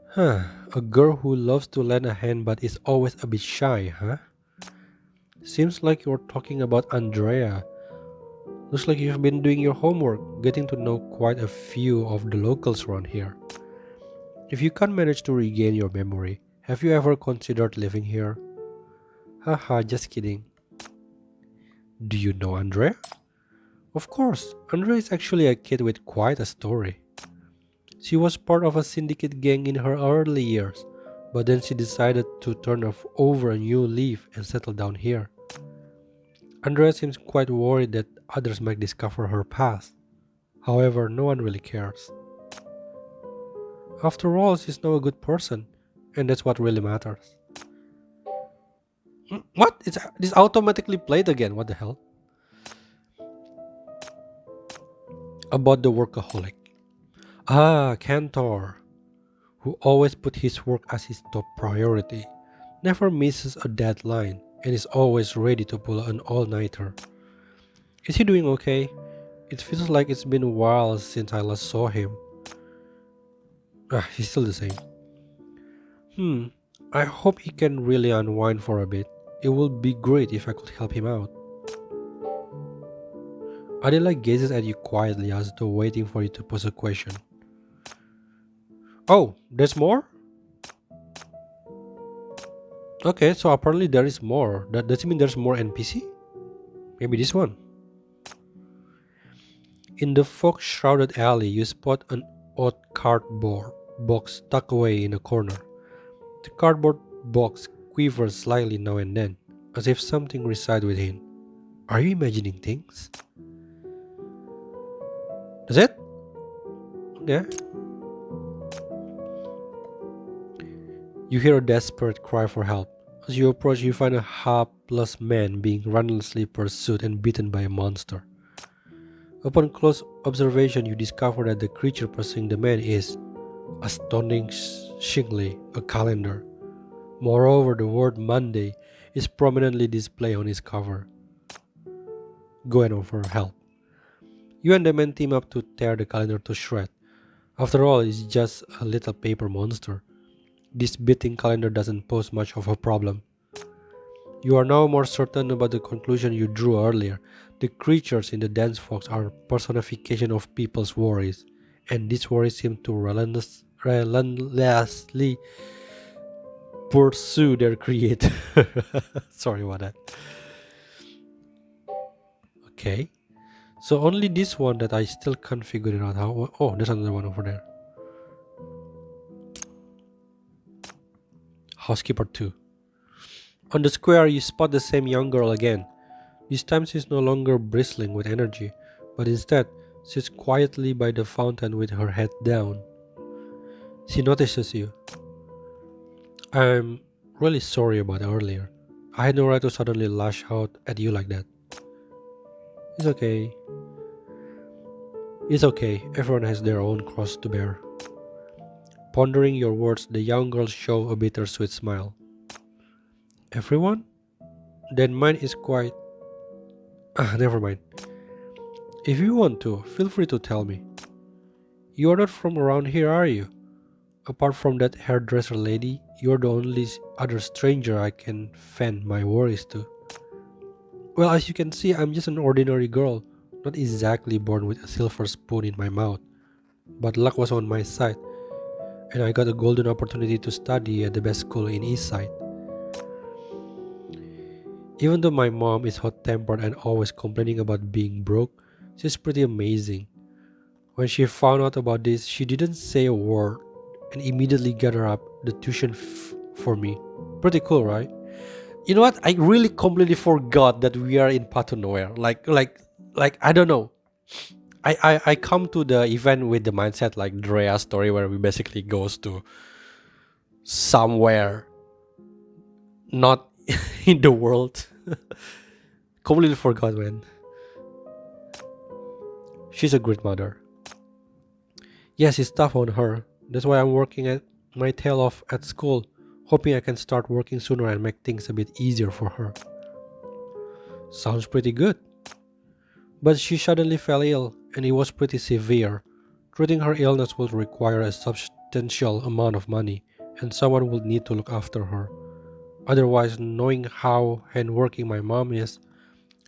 Huh, a girl who loves to lend a hand but is always a bit shy, huh? Seems like you're talking about Andrea. Looks like you've been doing your homework, getting to know quite a few of the locals around here. If you can't manage to regain your memory, have you ever considered living here? Haha, just kidding. Do you know Andrea? Of course, Andrea is actually a kid with quite a story. She was part of a syndicate gang in her early years, but then she decided to turn over a new leaf and settle down here. Andrea seems quite worried that others might discover her past. However, no one really cares. After all, she's now a good person, and that's what really matters. What? This automatically played again, what the hell? About the workaholic. Ah, Cantor, who always put his work as his top priority, never misses a deadline, and is always ready to pull an all-nighter. Is he doing okay? It feels like it's been a while since I last saw him. Ah, he's still the same. I hope he can really unwind for a bit. It would be great if I could help him out. Adela gazes at you quietly as though waiting for you to pose a question. Oh, there's more? Okay, so apparently there is more. Does it mean there's more NPC? Maybe this one. In the fog-shrouded alley, you spot an odd cardboard box tucked away in a corner. The cardboard box quivers slightly now and then, as if something resides within. Are you imagining things? That's it? Yeah. You hear a desperate cry for help. As you approach, you find a hapless man being relentlessly pursued and beaten by a monster. Upon close observation, you discover that the creature pursuing the man is, astonishingly, a calendar. Moreover, the word Monday is prominently displayed on its cover. Go and offer help. You and the man team up to tear the calendar to shreds. After all, it's just a little paper monster. This beating calendar doesn't pose much of a problem. You are now more certain about the conclusion you drew earlier. The creatures in the dense fog are personification of people's worries, and these worries seem to relentlessly pursue their creator. Sorry about that. Okay. So only this one that I still can't figure it out how. Oh, there's another one over there. Housekeeper 2. On the square, you spot the same young girl again. This time she's no longer bristling with energy, but instead sits quietly by the fountain with her head down. She notices you. I'm really sorry about earlier. I had no right to suddenly lash out at you like that. It's okay. It's okay, everyone has their own cross to bear. Pondering your words, the young girl shows a bittersweet smile. Everyone? Then mine is quite... never mind. If you want to, feel free to tell me. You are not from around here, are you? Apart from that hairdresser lady, you're the only other stranger I can vent my worries to. Well, as you can see, I'm just an ordinary girl, not exactly born with a silver spoon in my mouth. But luck was on my side, and I got a golden opportunity to study at the best school in Eastside. Even though my mom is hot tempered and always complaining about being broke, she's pretty amazing. When she found out about this, she didn't say a word and immediately gathered up the tuition for me. Pretty cool, right? You know what? I really completely forgot that we are in Pato Nowhere. Like I don't know. I come to the event with the mindset like Drea story where we basically goes to somewhere not in the world. Completely forgot, man. She's a great mother. Yes, it's tough on her. That's why I'm working at my tail off at school, hoping I can start working sooner and make things a bit easier for her. Sounds pretty good. But she suddenly fell ill, and it was pretty severe. Treating her illness will require a substantial amount of money, and someone will need to look after her. Otherwise, knowing how hardworking my mom is,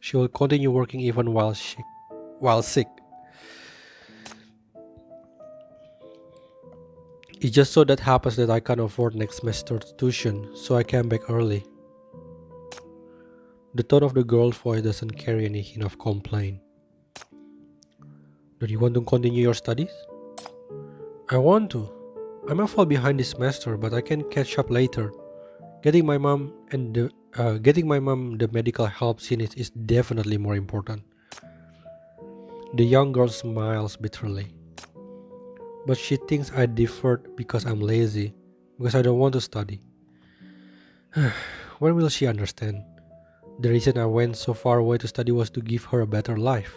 she will continue working even while sick. It just so that happens that I can't afford next semester's tuition, so I came back early. The tone of the girl's voice doesn't carry any hint of complaint. Do you want to continue your studies? I want to. I might fall behind this semester, but I can catch up later. Getting my mom the medical help she needs is definitely more important. The young girl smiles bitterly. But she thinks I deferred because I'm lazy, because I don't want to study. When will she understand? The reason I went so far away to study was to give her a better life.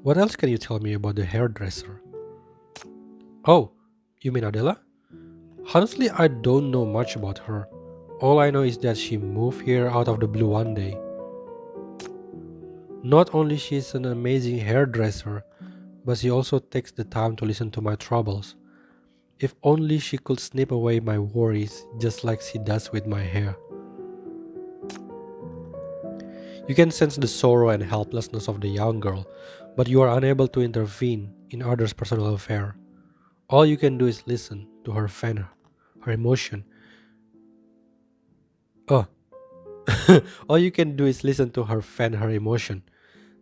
What else can you tell me about the hairdresser? Oh, you mean Adela? Honestly, I don't know much about her. All I know is that she moved here out of the blue one day. Not only she's an amazing hairdresser, but she also takes the time to listen to my troubles. If only she could snip away my worries just like she does with my hair. You can sense the sorrow and helplessness of the young girl, but you are unable to intervene in others' personal affair. All you can do is listen to her fan, her emotion. Oh, all you can do is listen to her fan her emotion,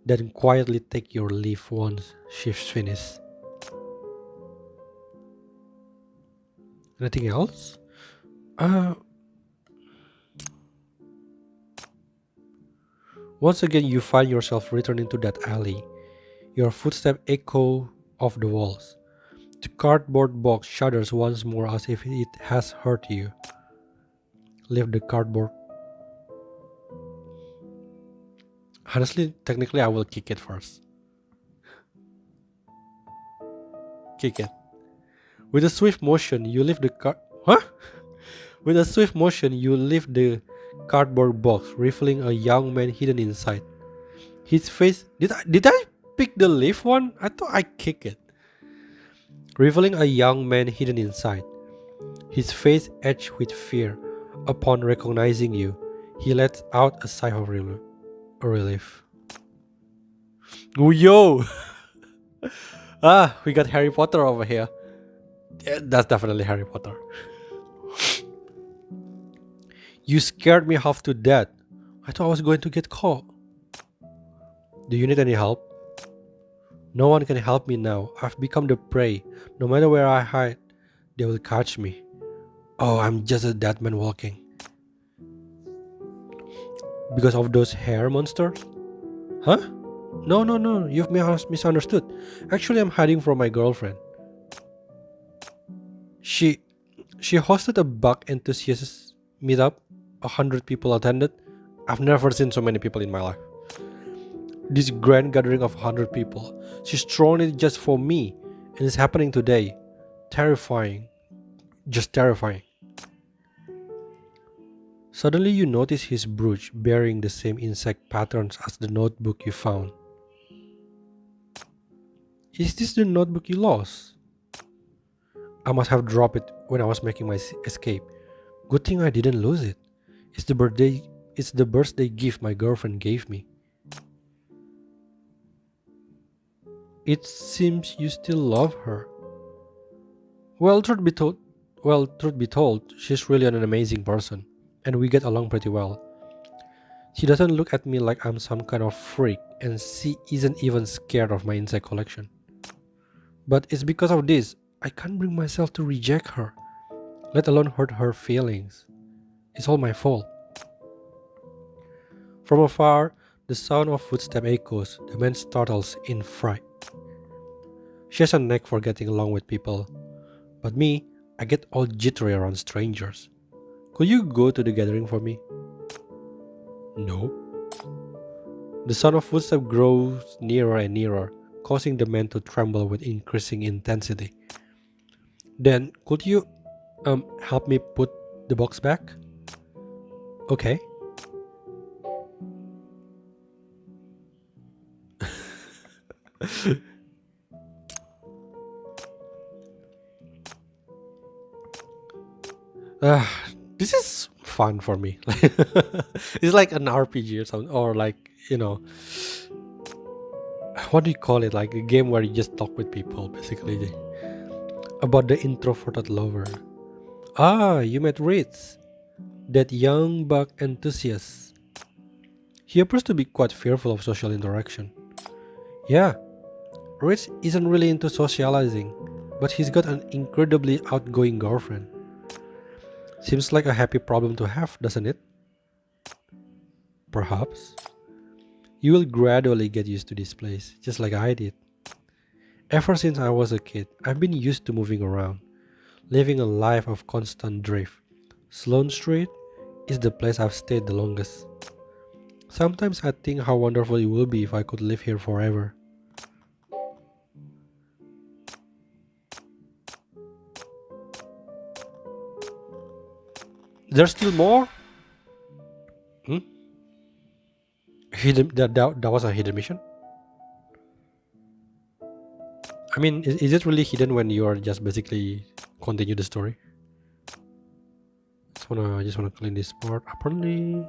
then quietly take your leave once she's finished. Anything else? Uh, Once again, you find yourself returning to that alley. Your footsteps echo off the walls. The cardboard box shudders once more as if it has hurt you. Lift the cardboard. Honestly, technically, I will kick it first. Kick it. With a swift motion, you lift the Huh? With a swift motion, you lift the cardboard box, revealing a young man hidden inside. His face. Did I pick the lift one? I thought I kicked it. Revealing a young man hidden inside. His face etched with fear. Upon recognizing you, he lets out a sigh of relief. Oh, yo! We got Harry Potter over here. Yeah, that's definitely Harry Potter. You scared me half to death. I thought I was going to get caught. Do you need any help? No one can help me now. I've become the prey. No matter where I hide, they will catch me. Oh, I'm just a dead man walking. Because of those hair monsters? Huh? No, you've misunderstood. Actually, I'm hiding from my girlfriend. She hosted a bug enthusiast meetup. 100 people attended. I've never seen so many people in my life. This grand gathering of 100 people. She's thrown it just for me, and it's happening today. Terrifying. Just terrifying. Suddenly you notice his brooch bearing the same insect patterns as the notebook you found. Is this the notebook you lost? I must have dropped it when I was making my escape. Good thing I didn't lose it. It's the birthday it's the birthday gift my girlfriend gave me. It seems you still love her. Well, truth be told, she's really an amazing person, and we get along pretty well. She doesn't look at me like I'm some kind of freak, and she isn't even scared of my insect collection. But it's because of this, I can't bring myself to reject her, let alone hurt her feelings. It's all my fault. From afar, the sound of footsteps echoes. The man startles in fright. She has a knack for getting along with people, but me, I get all jittery around strangers. Could you go to the gathering for me? No. The sound of footsteps grows nearer and nearer, causing the man to tremble with increasing intensity. Then, could you help me put the box back? Okay. Uh, this is fun for me. It's like an RPG or something, or like, what do you call it? Like a game where you just talk with people, basically. About the introverted lover. Ah, you met Ritz, that young bug enthusiast. He appears to be quite fearful of social interaction. Yeah, Ritz isn't really into socializing, but he's got an incredibly outgoing girlfriend. Seems like a happy problem to have, doesn't it? Perhaps. You will gradually get used to this place, just like I did. Ever since I was a kid, I've been used to moving around, living a life of constant drift. Sloane Street is the place I've stayed the longest. Sometimes I think how wonderful it would be if I could live here forever. There's still more? Hmm? That was a hidden mission? I mean, is it really hidden when you are just basically continue the story? Just wanna clean this part. Apparently,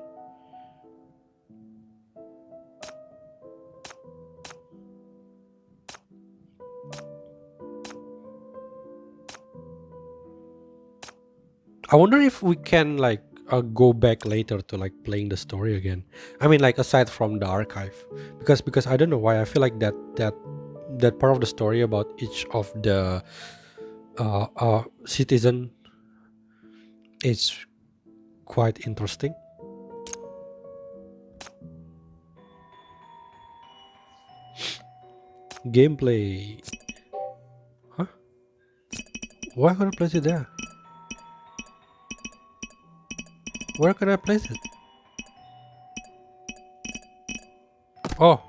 I wonder if we can like go back later to like playing the story again. I mean, like aside from the archive, because I don't know why I feel like that part of the story about each of the citizen is quite interesting. Gameplay, huh? Why can I place it there? Where can I place it? Oh,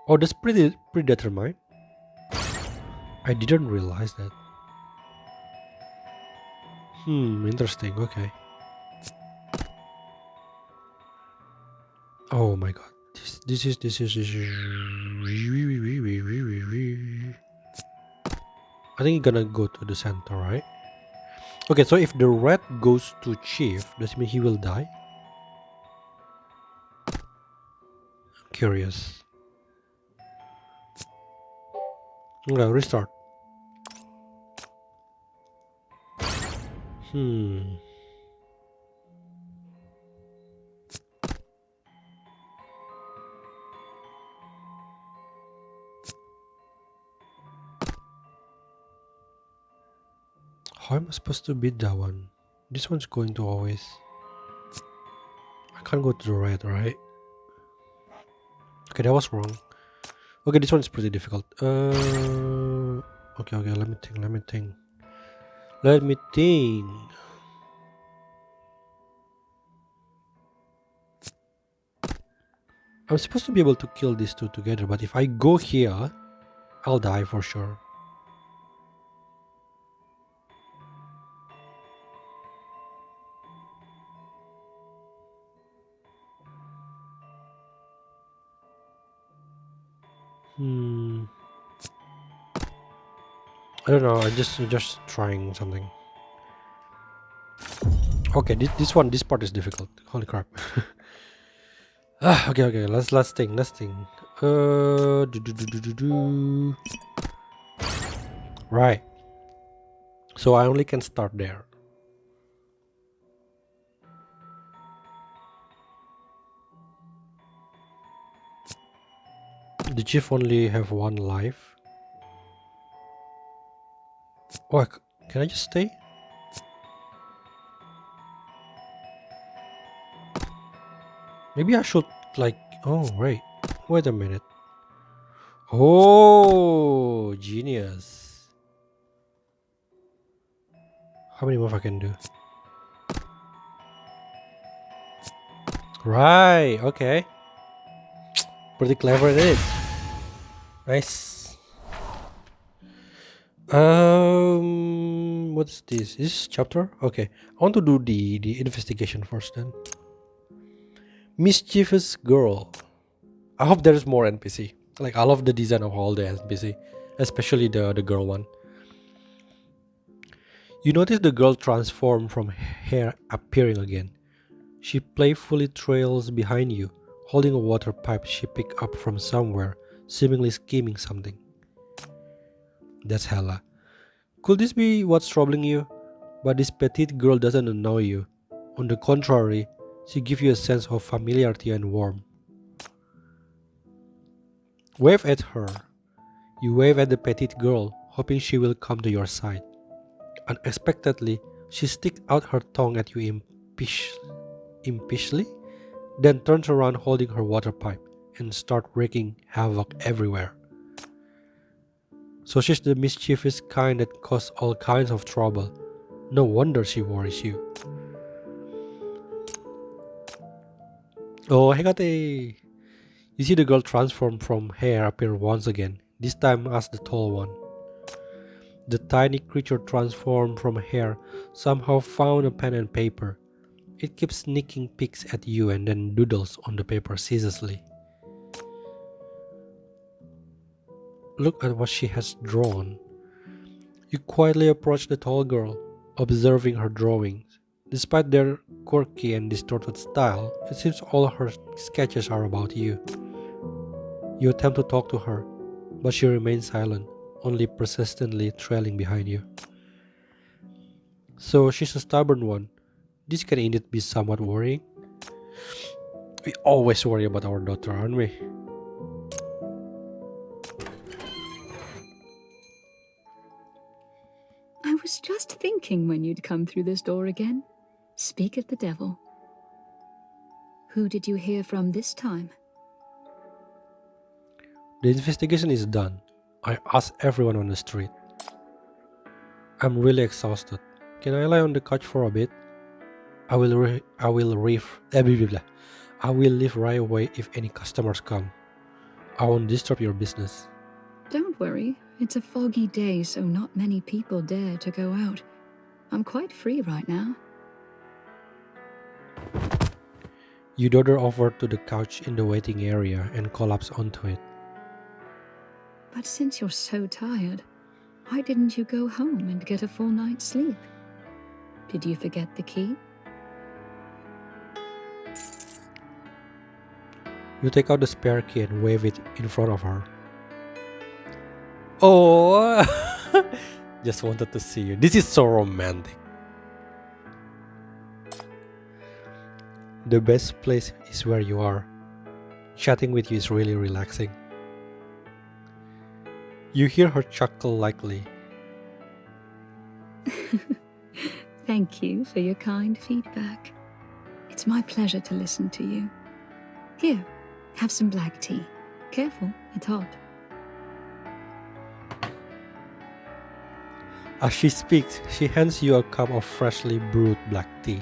oh, that's pretty predetermined. I didn't realize that. Interesting. Okay. Oh my god. This is. I think you're gonna go to the center, right? Okay, so if the red goes to Chief, does it mean he will die? Curious. Okay, restart. Hmm. How am I supposed to beat that one? This one's going to always. I can't go to the red, right? Okay, that was wrong. Okay, this one is pretty difficult. Okay, let me think. Let me think. I'm supposed to be able to kill these two together, but if I go here, I'll die for sure. Hmm. I don't know. I'm just trying something. Okay, this part is difficult. Holy crap. Okay. Let's think. Do. Right. So I only can start there. The chief only have one life. Oh, can I just stay? Maybe I should like. Oh wait a minute. Oh, genius. How many moves I can do? Right. Okay. Pretty clever it is. Nice. What's this? This chapter? Okay. I want to do the investigation first then. Mischievous girl. I hope there's more NPC. Like I love the design of all the NPC, especially the girl one. You notice the girl transform from hair appearing again. She playfully trails behind you, holding a water pipe she picked up from somewhere, seemingly scheming something. That's Hella. Could this be what's troubling you? But this petite girl doesn't annoy you. On the contrary, she gives you a sense of familiarity and warmth. Wave at her. You wave at the petite girl, hoping she will come to your side. Unexpectedly, she sticks out her tongue at you impishly, then turns around holding her water pipe and starts wreaking havoc everywhere. So she's the mischievous kind that causes all kinds of trouble. No wonder she worries you. Oh, Hekate! You see the girl transform from hair appear once again, this time as the tall one. The tiny creature transformed from hair somehow found a pen and paper. It keeps sneaking peeks at you and then doodles on the paper ceaselessly. Look at what she has drawn. You quietly approach the tall girl, observing her drawings. Despite their quirky and distorted style, it seems all her sketches are about you. You attempt to talk to her, but she remains silent, only persistently trailing behind you. So she's a stubborn one. This can indeed be somewhat worrying. We always worry about our daughter, aren't we? I was just thinking when you'd come through this door again. Speak of the devil. Who did you hear from this time? The investigation is done. I asked everyone on the street. I'm really exhausted. Can I lie on the couch for a bit? I will leave. I will leave right away if any customers come. I won't disturb your business. Don't worry, it's a foggy day, so not many people dare to go out. I'm quite free right now. You dodder over to the couch in the waiting area and collapse onto it. But since you're so tired, why didn't you go home and get a full night's sleep? Did you forget the key? You take out the spare key and wave it in front of her. Oh, just wanted to see you. This is so romantic. The best place is where you are. Chatting with you is really relaxing. You hear her chuckle lightly. Thank you for your kind feedback. It's my pleasure to listen to you. Here, have some black tea. Careful, it's hot. As she speaks, she hands you a cup of freshly brewed black tea.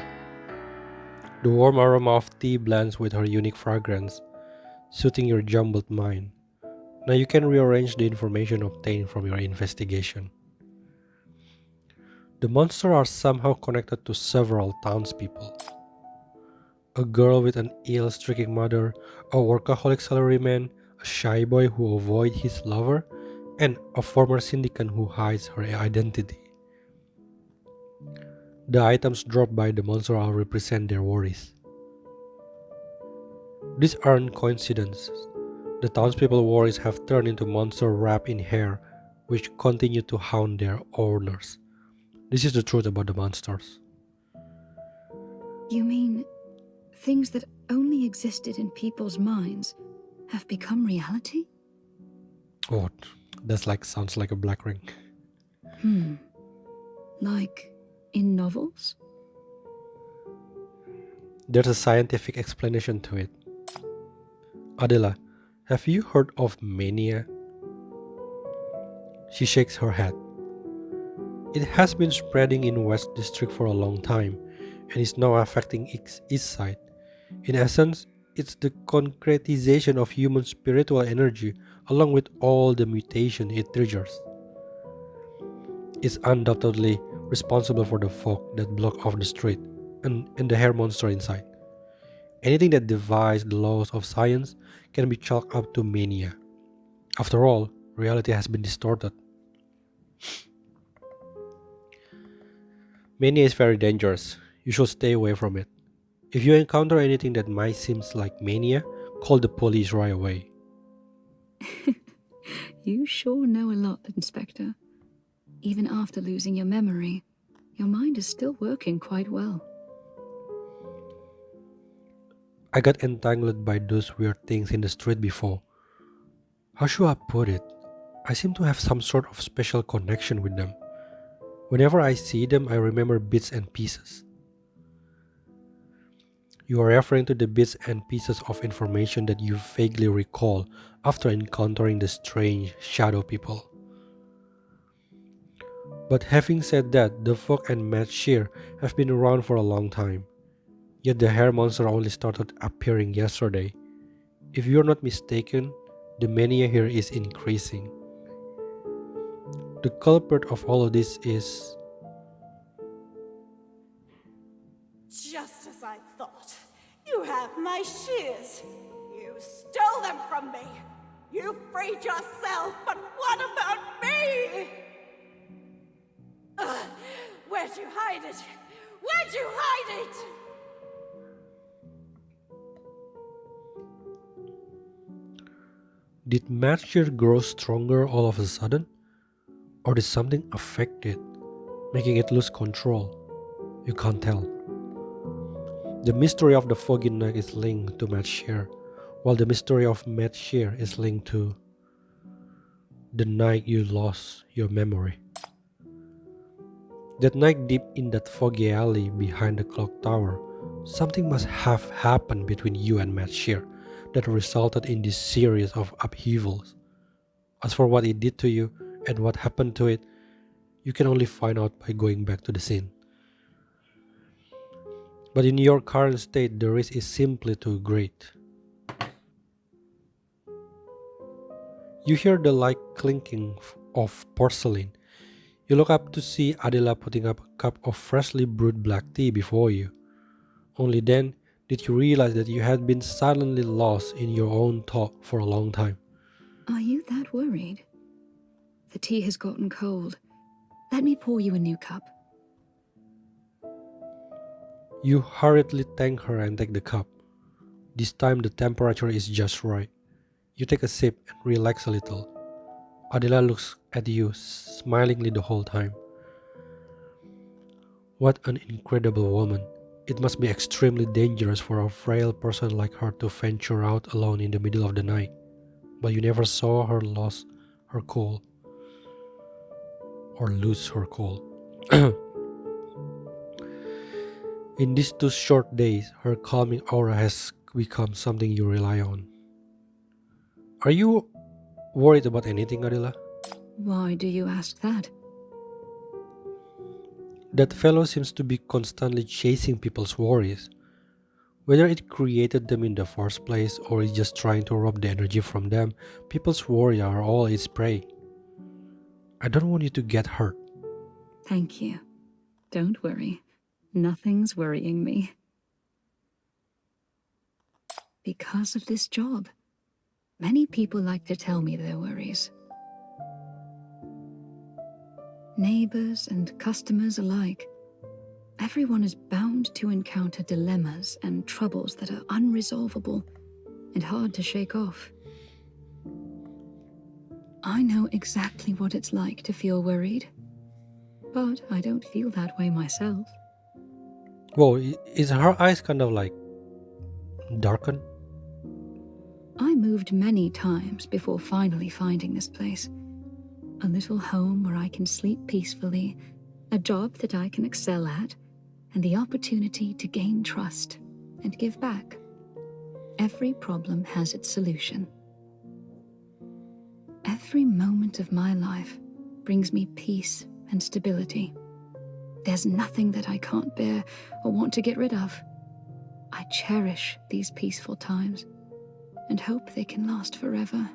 The warm aroma of tea blends with her unique fragrance, suiting your jumbled mind. Now you can rearrange the information obtained from your investigation. The monsters are somehow connected to several townspeople. A girl with an ill-stricken mother, a workaholic salaryman, a shy boy who avoids his lover, and a former syndicant who hides her identity. The items dropped by the monster all represent their worries. These aren't coincidences. The townspeople's worries have turned into monsters wrapped in hair, which continue to haunt their owners. This is the truth about the monsters. You mean things that only existed in people's minds have become reality? Oh, that's like sounds like a black ring. Hmm. Like in novels? There's a scientific explanation to it. Adela, have you heard of mania? She shakes her head. It has been spreading in West District for a long time and is now affecting its east side. In essence, it's the concretization of human spiritual energy along with all the mutation it triggers. It's undoubtedly responsible for the fog that block off the street and the hair monster inside. Anything that defies the laws of science can be chalked up to mania. After all, reality has been distorted. Mania is very dangerous. You should stay away from it. If you encounter anything that might seem like mania, call the police right away. You sure know a lot, Inspector. Even after losing your memory, your mind is still working quite well. I got entangled by those weird things in the street before. How should I put it? I seem to have some sort of special connection with them. Whenever I see them, I remember bits and pieces. You are referring to the bits and pieces of information that you vaguely recall after encountering the strange shadow people. But having said that, the fog and mad shear have been around for a long time. Yet the hair monster only started appearing yesterday. If you're not mistaken, the mania here is increasing. The culprit of all of this is... Just as I thought. You have my shears. You stole them from me. You freed yourself, but what about me? Where'd you hide it? Where'd you hide it? Did Matcher grow stronger all of a sudden? Or did something affect it, making it lose control? You can't tell. The mystery of the foggy night is linked to Matcher, while the mystery of Matcher is linked to the night you lost your memory. That night deep in that foggy alley behind the clock tower, something must have happened between you and Matcher that resulted in this series of upheavals. As for what it did to you and what happened to it, you can only find out by going back to the scene. But in your current state, the risk is simply too great. You hear the light clinking of porcelain. You look up to see Adela putting up a cup of freshly brewed black tea before you. Only then did you realize that you had been silently lost in your own thought for a long time. Are you that worried? The tea has gotten cold. Let me pour you a new cup. You hurriedly thank her and take the cup. This time the temperature is just right. You take a sip and relax a little. Adela looks at you smilingly the whole time. What an incredible woman. It must be extremely dangerous for a frail person like her to venture out alone in the middle of the night. But you never saw her lose her cool. Or lose her cool. In these 2 short days, her calming aura has become something you rely on. Are you worried about anything, Adela? Why do you ask that? That fellow seems to be constantly chasing people's worries. Whether it created them in the first place or is just trying to rob the energy from them, people's worries are all its prey. I don't want you to get hurt. Thank you. Don't worry. Nothing's worrying me. Because of this job. Many people like to tell me their worries. Neighbors and customers alike. Everyone is bound to encounter dilemmas and troubles that are unresolvable and hard to shake off. I know exactly what it's like to feel worried, but I don't feel that way myself. Whoa, is her eyes kind of like darkened? I moved many times before finally finding this place. A little home where I can sleep peacefully, a job that I can excel at, and the opportunity to gain trust and give back. Every problem has its solution. Every moment of my life brings me peace and stability. There's nothing that I can't bear or want to get rid of. I cherish these peaceful times and hope they can last forever.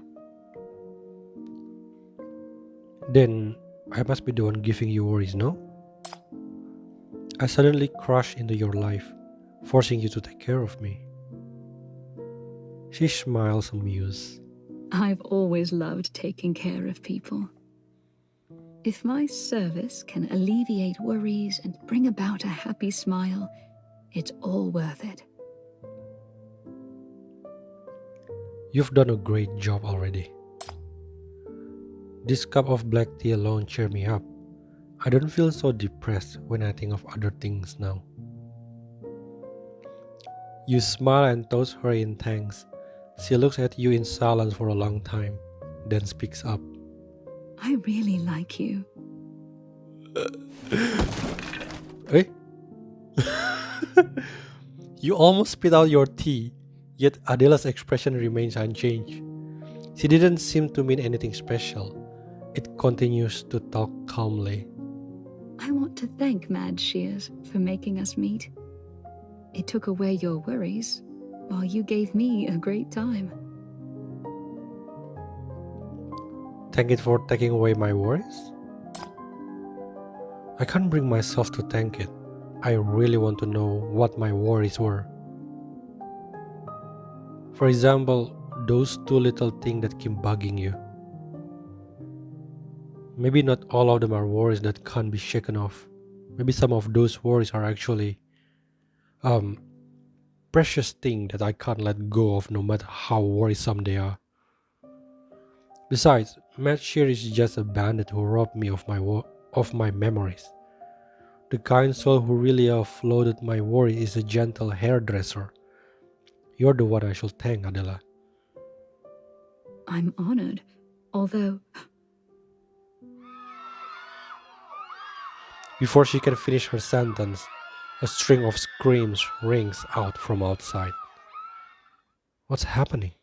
Then I must be the one giving you worries, no? I suddenly crashed into your life, forcing you to take care of me. She smiles amused. I've always loved taking care of people. If my service can alleviate worries and bring about a happy smile, it's all worth it. You've done a great job already. This cup of black tea alone cheer me up. I don't feel so depressed when I think of other things now. You smile and toss her in thanks. She looks at you in silence for a long time, then speaks up. I really like you. Eh? You almost spit out your tea, yet Adela's expression remains unchanged. She didn't seem to mean anything special. It continues to talk calmly. I want to thank Mad Shears for making us meet. It took away your worries, while you gave me a great time. Thank it for taking away my worries? I can't bring myself to thank it. I really want to know what my worries were. For example, those two little things that keep bugging you. Maybe not all of them are worries that can't be shaken off. Maybe some of those worries are actually precious things that I can't let go of no matter how worrisome they are. Besides, Matt Shear is just a bandit who robbed me of my memories. The kind soul who really offloaded my worry is a gentle hairdresser. You're the one I should thank, Adela. I'm honored, although Before she can finish her sentence, a string of screams rings out from outside. What's happening?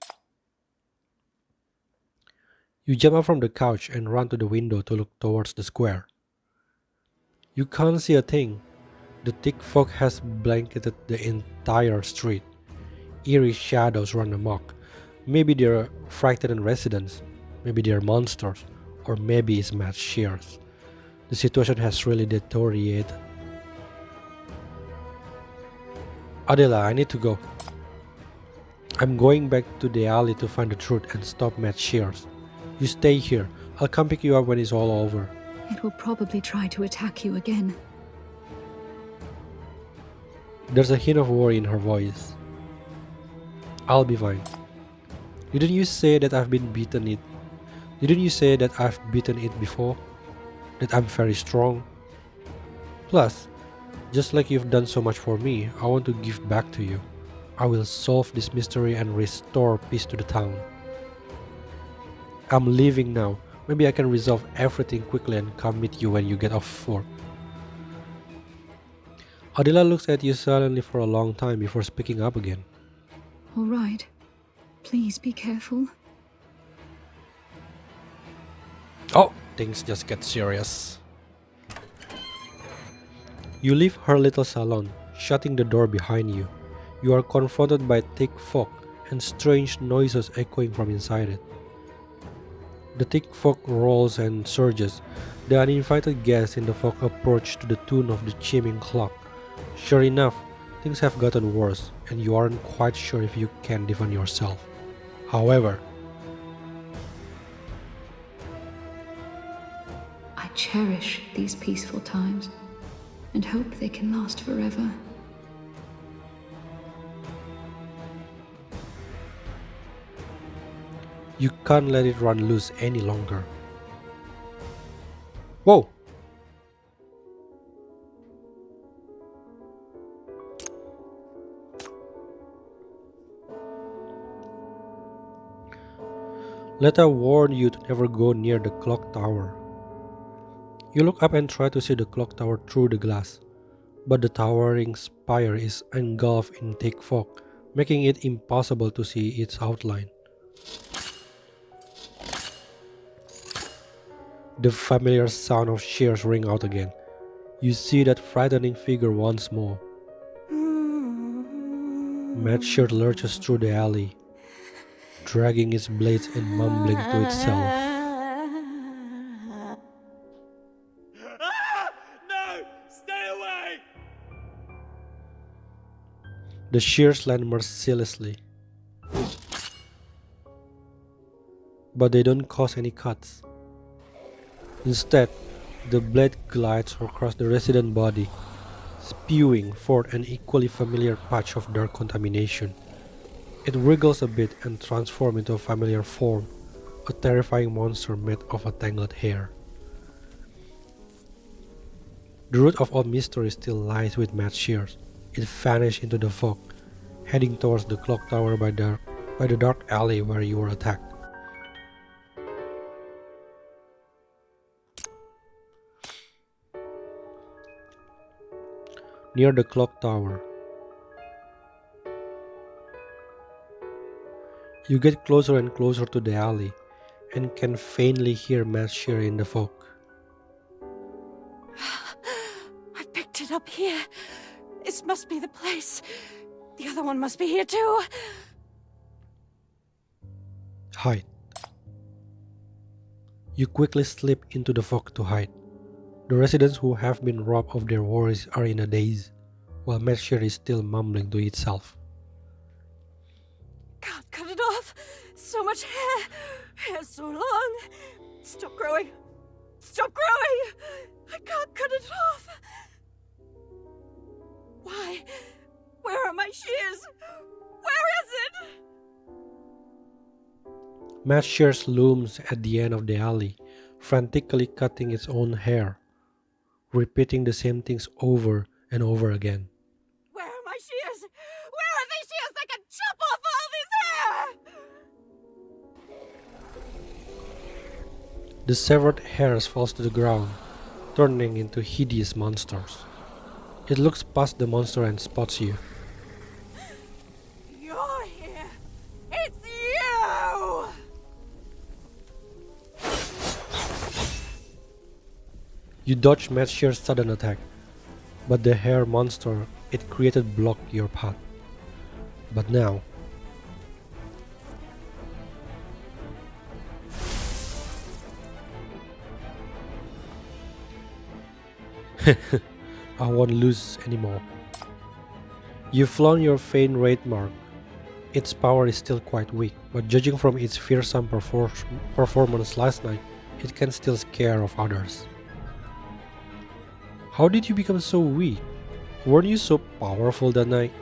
You jump up from the couch and run to the window to look towards the square. You can't see a thing. The thick fog has blanketed the entire street. Eerie shadows run amok. Maybe they're frightened residents, maybe they're monsters, or maybe it's Matt Shears. The situation has really deteriorated. Adela, I need to go. I'm going back to the alley to find the truth and stop Matt Shears. You stay here. I'll come pick you up when it's all over. it will probably try to attack you again. There's a hint of worry in her voice. I'll be fine. Didn't you say that I've beaten it before? That I'm very strong? Plus, just like you've done so much for me, I want to give back to you. I will solve this mystery and restore peace to the town. I'm leaving now. Maybe I can resolve everything quickly and come meet you when you get off work. Adela looks at you silently for a long time before speaking up again. All right. Please be careful. Oh, things just get serious. You leave her little salon, shutting the door behind you. You are confronted by thick fog and strange noises echoing from inside it. The thick fog rolls and surges. The uninvited guests in the fog approach to the tune of the chiming clock. Sure enough, things have gotten worse, and you aren't quite sure if you can defend yourself. However, I cherish these peaceful times and hope they can last forever. You can't let it run loose any longer. Whoa! Letta warned you to never go near the clock tower. You look up and try to see the clock tower through the glass, but the towering spire is engulfed in thick fog, making it impossible to see its outline. The familiar sound of shears ring out again. You see that frightening figure once more. Matshirt lurches through the alley, dragging its blades and mumbling to itself. No! Stay away! The shears land mercilessly, but they don't cause any cuts. Instead, the blade glides across the resident body, spewing forth an equally familiar patch of dark contamination. It wriggles a bit and transforms into a familiar form, a terrifying monster made of a tangled hair. The root of all mystery still lies with Matt Shears. It vanished into the fog, heading towards the clock tower by the dark alley where you were attacked. Near the clock tower, you get closer and closer to the alley and can faintly hear Matt Shear in the fog. I picked it up here. This must be the place. The other one must be here too. Hide. You quickly slip into the fog to hide. The residents who have been robbed of their worries are in a daze, while Matt Shear is still mumbling to itself. Can't cut it off. So much hair. Hair's so long. Stop growing. Stop growing. I can't cut it off. Why? Where are my shears? Where is it? Matt Shears looms at the end of the alley, frantically cutting its own hair, repeating the same things over and over again. Where are my shears? Where are these shears that can chop off all this hair? The severed hairs falls to the ground, turning into hideous monsters. It looks past the monster and spots you. You're here. It's you! You dodge Matt Shear's sudden attack, but the hair monster it created blocked your path. But now, I won't lose anymore. You've flown your faint raid mark. Its power is still quite weak, but judging from its fearsome performance last night, it can still scare off others. How did you become so weak? Weren't you so powerful that night?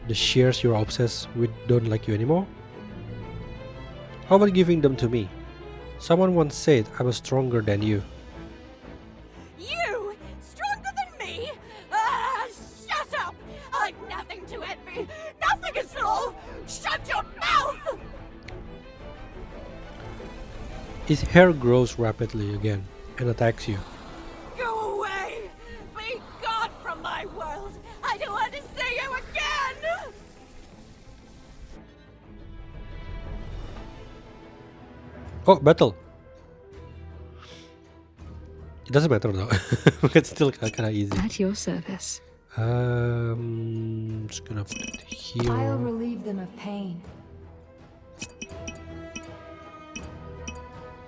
The shears you're obsessed with don't like you anymore? How about giving them to me? Someone once said I was stronger than you. You? Stronger than me? Ah, shut up! I've nothing to envy. Nothing at all. Shut your mouth! Its hair grows rapidly again and attacks you. Go away! Be gone from my world! I don't want to see you again! Oh, battle! It doesn't matter though. It's still kinda easy. At your service. Just gonna put it here. I'll relieve them of pain.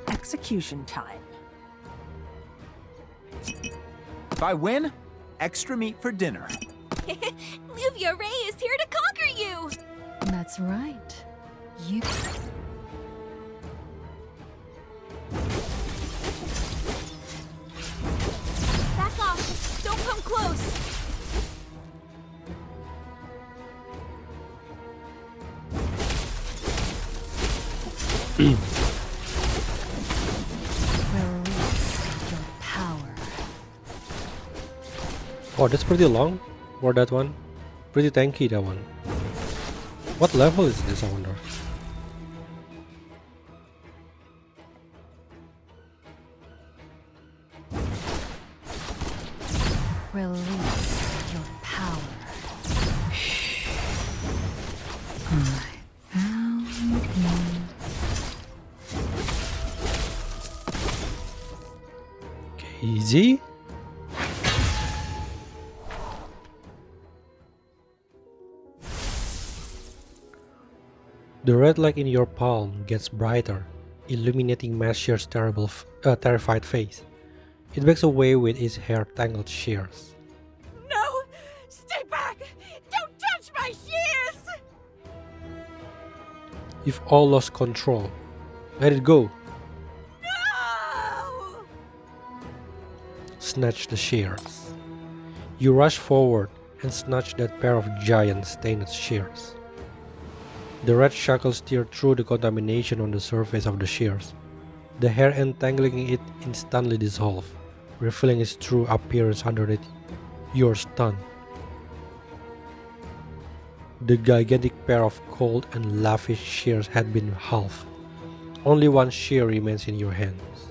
Execution time. If I win, extra meat for dinner. Luvia Ray is here to conquer you! That's right. You. Release your power. Oh, that's pretty long for that one. Pretty tanky, that one. What level is this, I wonder? Release your power. Okay, easy. The red light in your palm gets brighter, illuminating Mashier's terrified face. It backs away with its hair tangled shears. No! Stay back! Don't touch my shears! You've all lost control. Let it go. No! Snatch the shears. You rush forward and snatch that pair of giant stained shears. The red shackles tear through the contamination on the surface of the shears. The hair entangling it instantly dissolves, revealing its true appearance underneath. You're stunned. The gigantic pair of cold and lavish shears had been halved. Only one shear remains in your hands.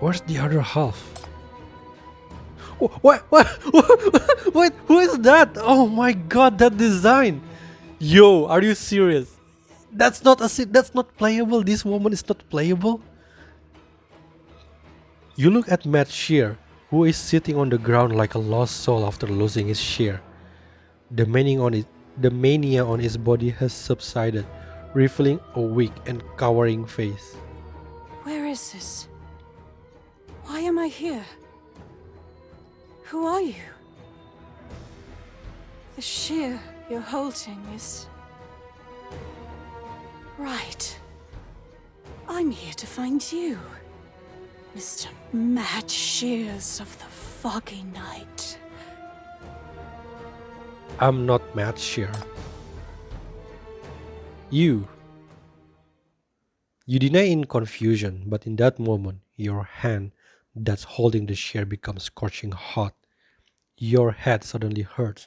Where's the other half? What? Wait, who is that? Oh my god, that design! Yo, are you serious? That's not playable. This woman is not playable. You look at Matt Shear, who is sitting on the ground like a lost soul after losing his shear. The mania on his body has subsided, revealing a weak and cowering face. Where is this? Why am I here? Who are you? The shear you're holding is... right. I'm here to find you, Mr. Mad Shears of the Foggy Night. I'm not Matt Shear. You deny in confusion, but in that moment, your hand that's holding the shear becomes scorching hot. Your head suddenly hurts,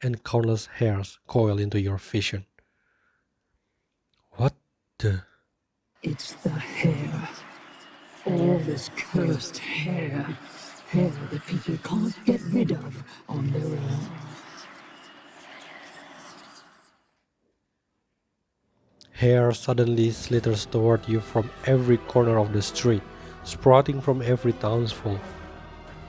and countless hairs coil into your vision. What the? It's the hair. All this cursed hair. Hair that people can't get rid of on their own. Hair suddenly slithers toward you from every corner of the street, sprouting from every townsfolk.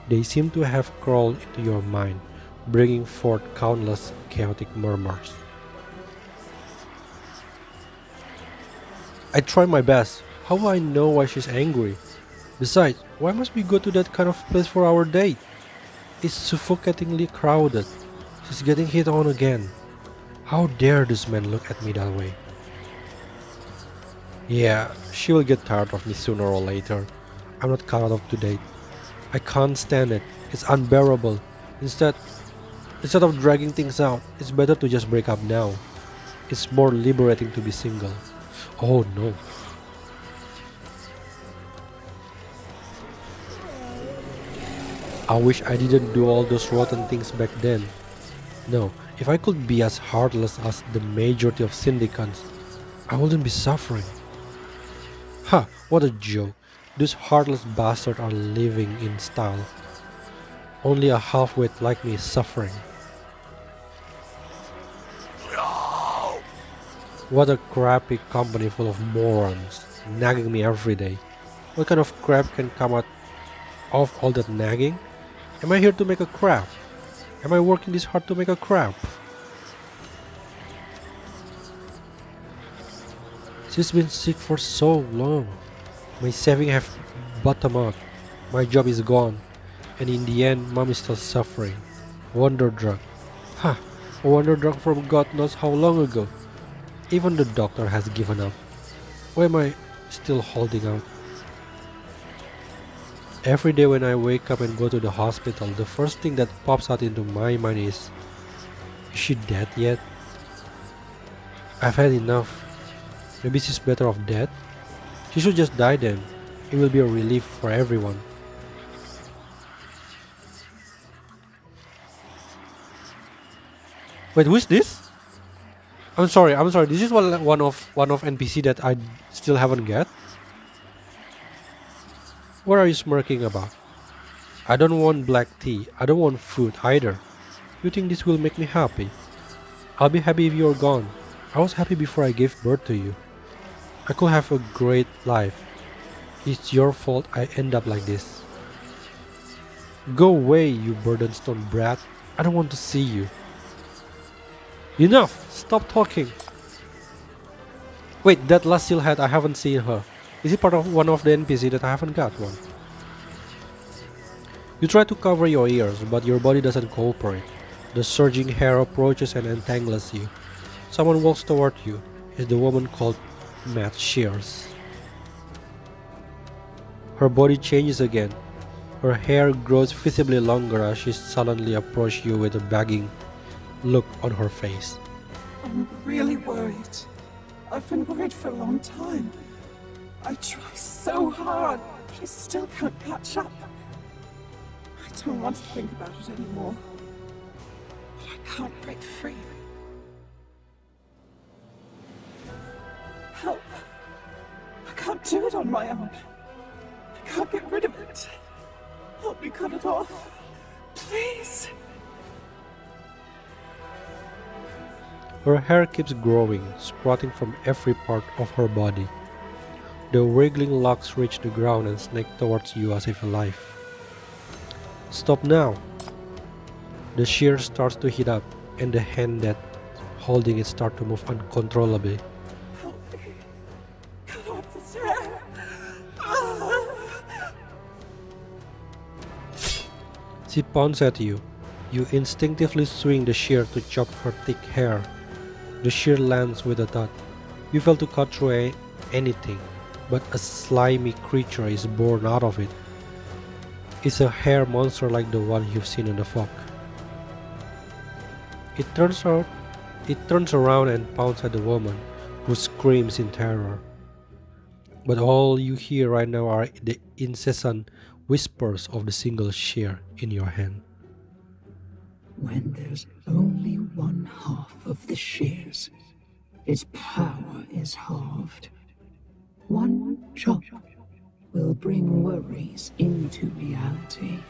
They seem to have crawled into your mind, bringing forth countless chaotic murmurs. I try my best. How will I know why she's angry? Besides, why must we go to that kind of place for our date? It's suffocatingly crowded. She's getting hit on again. How dare this man look at me that way? Yeah, she will get tired of me sooner or later. I'm not cut out of to date. I can't stand it. It's unbearable. Instead of dragging things out, it's better to just break up now. It's more liberating to be single. Oh no. I wish I didn't do all those rotten things back then. No, if I could be as heartless as the majority of syndicants, I wouldn't be suffering. Ha, what a joke. Those heartless bastards are living in style. Only a half-wit like me is suffering. What a crappy company full of morons, nagging me every day. What kind of crap can come out of all that nagging? Am I here to make a crap? Am I working this hard to make a crap? She's been sick for so long. My savings have bottomed out. My job is gone. And in the end, mom is still suffering. Wonder drug. Ha! A wonder drug from God knows how long ago. Even the doctor has given up. Why am I still holding out? Every day when I wake up and go to the hospital, the first thing that pops out into my mind is she dead yet? I've had enough. Maybe she's better off dead? She should just die then. It will be a relief for everyone. Wait, who is this? I'm sorry. This is one of NPC that I still haven't get. What are you smirking about? I don't want black tea. I don't want food either. You think this will make me happy? I'll be happy if you're gone. I was happy before I gave birth to you. I could have a great life. It's your fault I end up like this. Go away, you burdenstone brat. I don't want to see you. Enough! Stop talking! Wait, that last steelhead, I haven't seen her. Is it part of one of the NPC that I haven't got one? You try to cover your ears, but your body doesn't cooperate. The surging hair approaches and entangles you. Someone walks toward you. It's the woman called Matt Shears. Her body changes again. Her hair grows visibly longer as she suddenly approaches you with a begging look on her face. I'm really worried. I've been worried for a long time. I try so hard, but I still can't catch up. I don't want to think about it anymore. But I can't break free. Help. I can't do it on my own. I can't get rid of it. Help me cut it off. Please. Her hair keeps growing, sprouting from every part of her body. The wriggling locks reach the ground and snake towards you as if alive. Stop now! The shear starts to heat up, and the hand that holding it starts to move uncontrollably. Help me. Cut off this hair. She pounds at you. You instinctively swing the shear to chop her thick hair. The shear lands with a thud. You fail to cut through anything, but a slimy creature is born out of it. It's a hair monster like the one you've seen in the fog. It turns around and pounds at the woman, who screams in terror. But all you hear right now are the incessant whispers of the single shear in your hand. When there's only one half of the shears, its power is halved. One chop will bring worries into reality.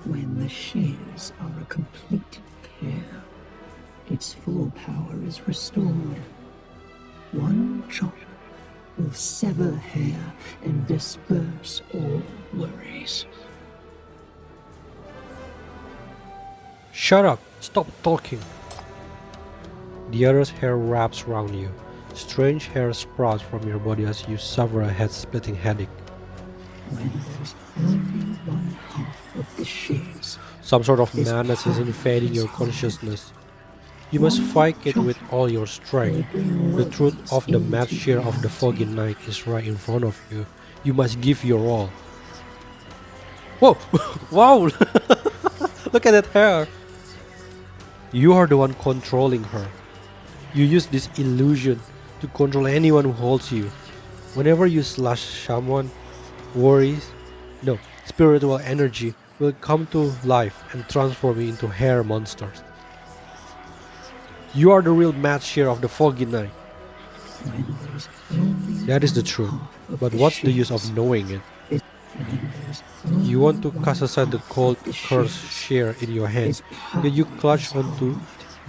When the shears are a complete pair, its full power is restored. One chop will sever hair and disperse all worries. Shut up! Stop talking! The other's hair wraps around you. Strange hair sprouts from your body as you suffer a head-splitting headache. When there's only one half of the shears, Some sort of madness is invading your consciousness. You must fight it with all your strength. The truth of the mad shear of the foggy night is right in front of you. You must give your all. Whoa! Wow! Look at that hair! You are the one controlling her. You use this illusion to control anyone who holds you. Whenever you slash someone, spiritual energy will come to life and transform you into hair monsters. You are the real mad shear of the foggy night. That is the truth, but what's the use of knowing it? You want to cast aside the cold, cursed shear in your hand, yet you clutch onto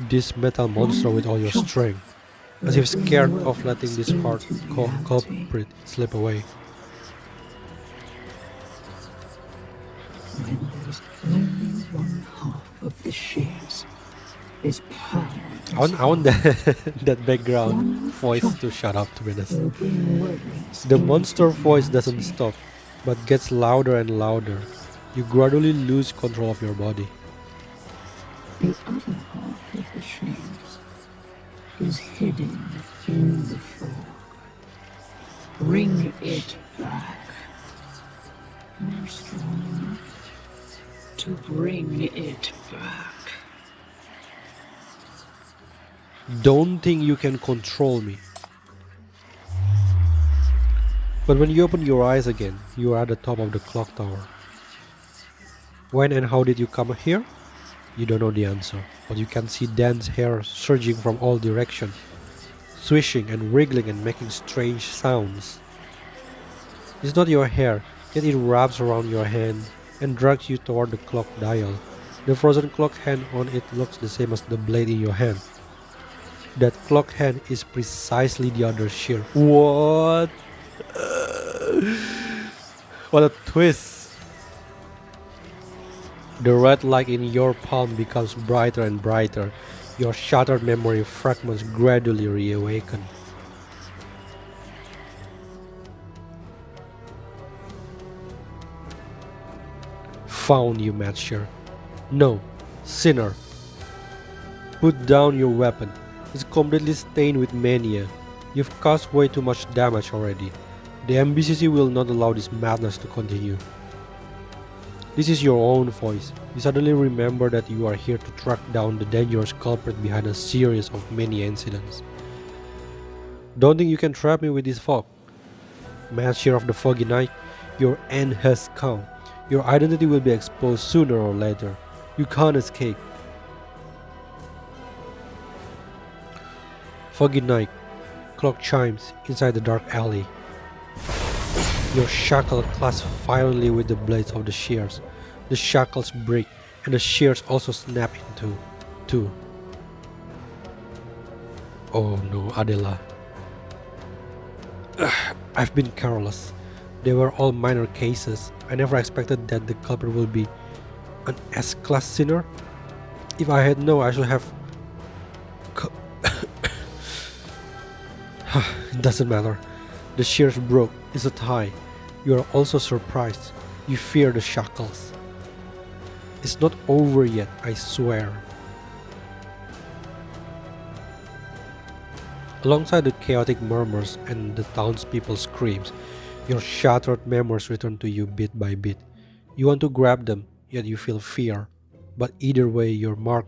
this metal monster with all your strength, as if scared of letting this hard culprit slip away. when there's only one half of the shears, its power I want that background voice to shut up, to be honest. will bring worries The into monster voice doesn't reality. stop, but gets louder and louder. You gradually lose control of your body. The other half of the shears is hidden in the fog. Bring it back. You're strong enough to bring it back. Don't think you can control me. But when you open your eyes again, you are at the top of the clock tower. When and how did you come here? You don't know the answer, but you can see dense hair surging from all directions, swishing and wriggling and making strange sounds. It's not your hair, yet it wraps around your hand and drags you toward the clock dial. The frozen clock hand on it looks the same as the blade in your hand. That clock hand is precisely the other shear. What? What a twist! The red light in your palm becomes brighter and brighter. Your shattered memory fragments gradually reawaken. Found you, Matcher. No, sinner. Put down your weapon. It's completely stained with mania. You've caused way too much damage already. The MBCC will not allow this madness to continue. This is your own voice. You suddenly remember that you are here to track down the dangerous culprit behind a series of many incidents. Don't think you can trap me with this fog. Master of the Foggy Night, your end has come. Your identity will be exposed sooner or later. You can't escape. Foggy night. Clock chimes inside the dark alley. Your shackle clasps violently with the blades of the shears. The shackles break and the shears also snap into two. Oh no, Adela. I've been careless. They were all minor cases. I never expected that the culprit will be an S-class sinner. If I had known, I should have... It doesn't matter. The shears broke. It's a tie. You are also surprised. You fear the shackles. It's not over yet, I swear. Alongside the chaotic murmurs and the townspeople's screams, your shattered memories return to you bit by bit. You want to grab them, yet you feel fear. But either way, your march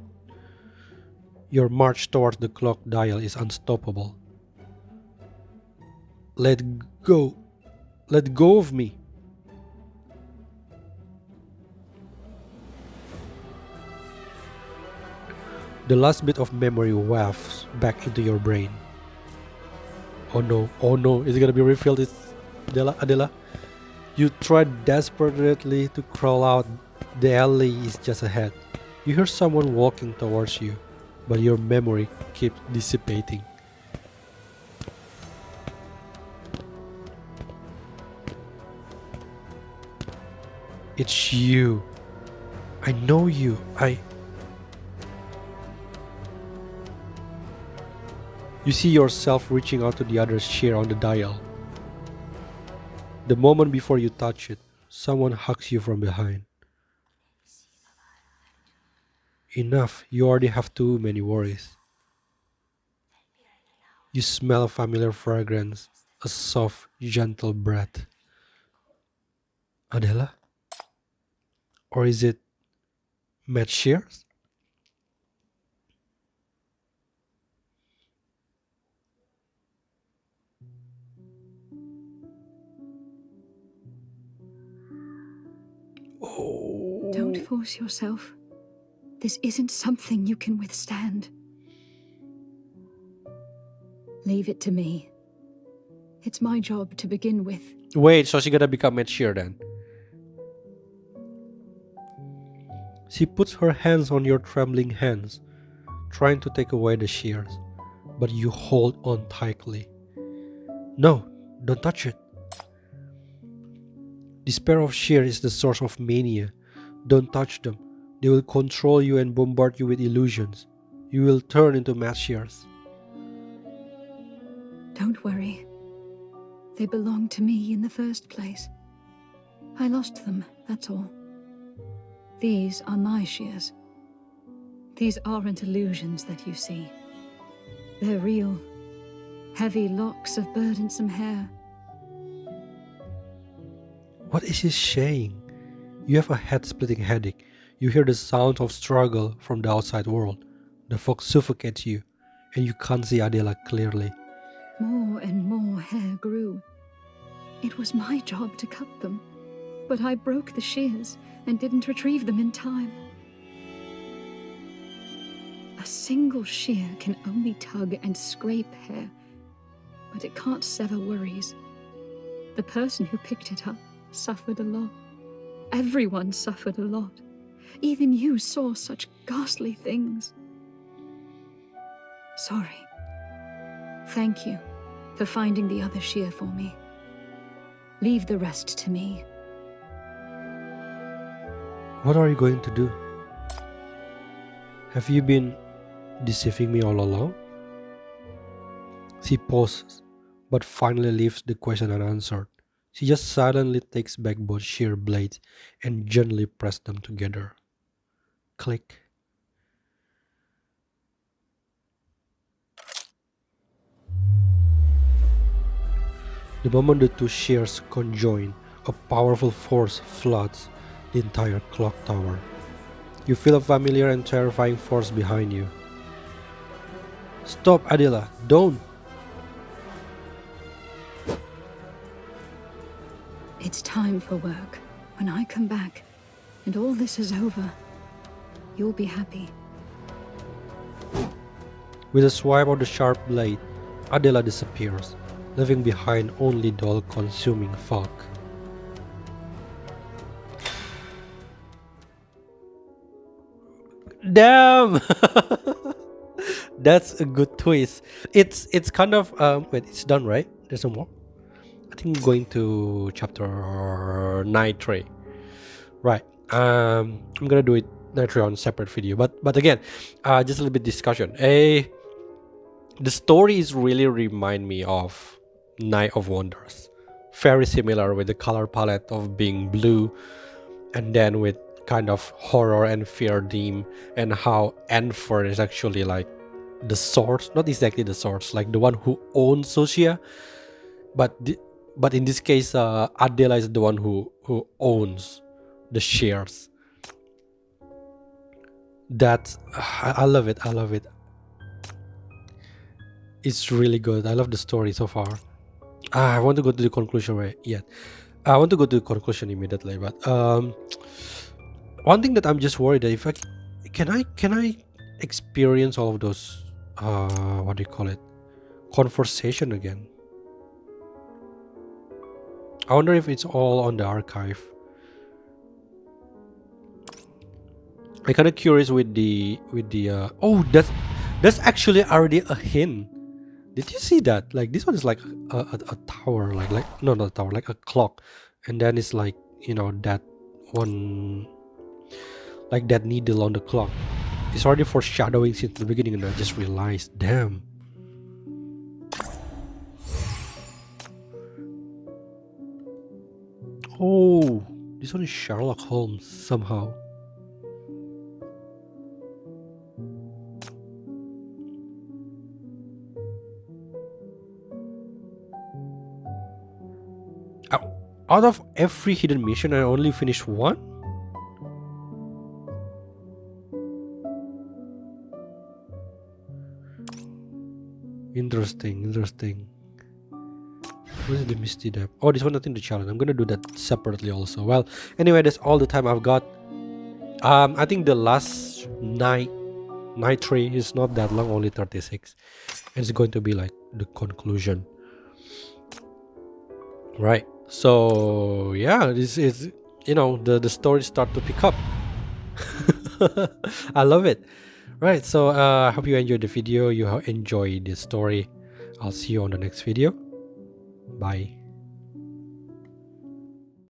towards the clock dial is unstoppable. Let go. Let go of me. The last bit of memory wafts back into your brain. Oh no, is it gonna be revealed? It's Adela. You try desperately to crawl out. The alley is just ahead. You hear someone walking towards you, but your memory keeps dissipating. It's you. I know you. You see yourself reaching out to the other shear on the dial. The moment before you touch it, someone hugs you from behind. Enough, you already have too many worries. You smell a familiar fragrance, a soft, gentle breath. Adela? Or is it Matt Shears? Oh. Don't force yourself. This isn't something you can withstand. Leave it to me. It's my job to begin with. Wait, so she gonna become Matt Shear then? She puts her hands on your trembling hands, trying to take away the shears, but you hold on tightly. No, don't touch it. This pair of shears is the source of mania. Don't touch them. They will control you and bombard you with illusions. You will turn into Matt Shears. Don't worry. They belonged to me in the first place. I lost them, that's all. These are my shears. These aren't illusions that you see. They're real. Heavy locks of burdensome hair. What is he saying? You have a head-splitting headache. You hear the sound of struggle from the outside world. The fog suffocates you, and you can't see Adela clearly. More and more hair grew. It was my job to cut them, but I broke the shears and didn't retrieve them in time. A single shear can only tug and scrape hair, but it can't sever worries. The person who picked it up suffered a lot. Everyone suffered a lot. Even you saw such ghastly things. Sorry. Thank you for finding the other shear for me. Leave the rest to me. What are you going to do? Have you been deceiving me all along? She pauses, but finally leaves the question unanswered. She just silently takes back both shear blades and gently presses them together. Click. The moment the two shears conjoin, a powerful force floods the entire clock tower. You feel a familiar and terrifying force behind you. Stop, Adela, don't! It's time for work. When I come back, and all this is over, you'll be happy. With a swipe of the sharp blade, Adela disappears, leaving behind only the all-consuming fog. Damn! That's a good twist. It's kind of wait, it's done, right? There's some more. I think going to chapter 93. Right. I'm gonna do it 93 on separate video. But again, just a little bit discussion. The stories really remind me of Night of Wonders. Very similar with the color palette of being blue, and then with kind of horror and fear theme, and how Enfer is actually like the source, not exactly the source, like the one who owns Socia, but in this case, Adela is the one who owns the shares. That's I love it. I love it. It's really good. I love the story so far. I want to go to the conclusion right yet. I want to go to the conclusion immediately, but one thing that I'm just worried that if I can I experience all of those what do you call it, conversation again. I wonder if it's all on the archive. I'm kind of curious with the oh, that's actually already a hint. Did you see that? Like this one is like a tower, like no, not a tower, like a clock, and then it's like, you know, that one, like that needle on the clock. It's already foreshadowing since the beginning, and I just realized, damn. Oh, this one is Sherlock Holmes somehow. Out of every hidden mission, I only finished one? Interesting. What is the Misty Depth? Oh, this one, nothing to challenge. I'm gonna do that separately also. Well, anyway, that's all the time I've got. I think the last night 3 is not that long, only 36. It's going to be like the conclusion. Right. So yeah, this is, you know, the stories start to pick up. I love it. Right, so I hope you enjoyed the video, you enjoyed the story. I'll see you on the next video. Bye.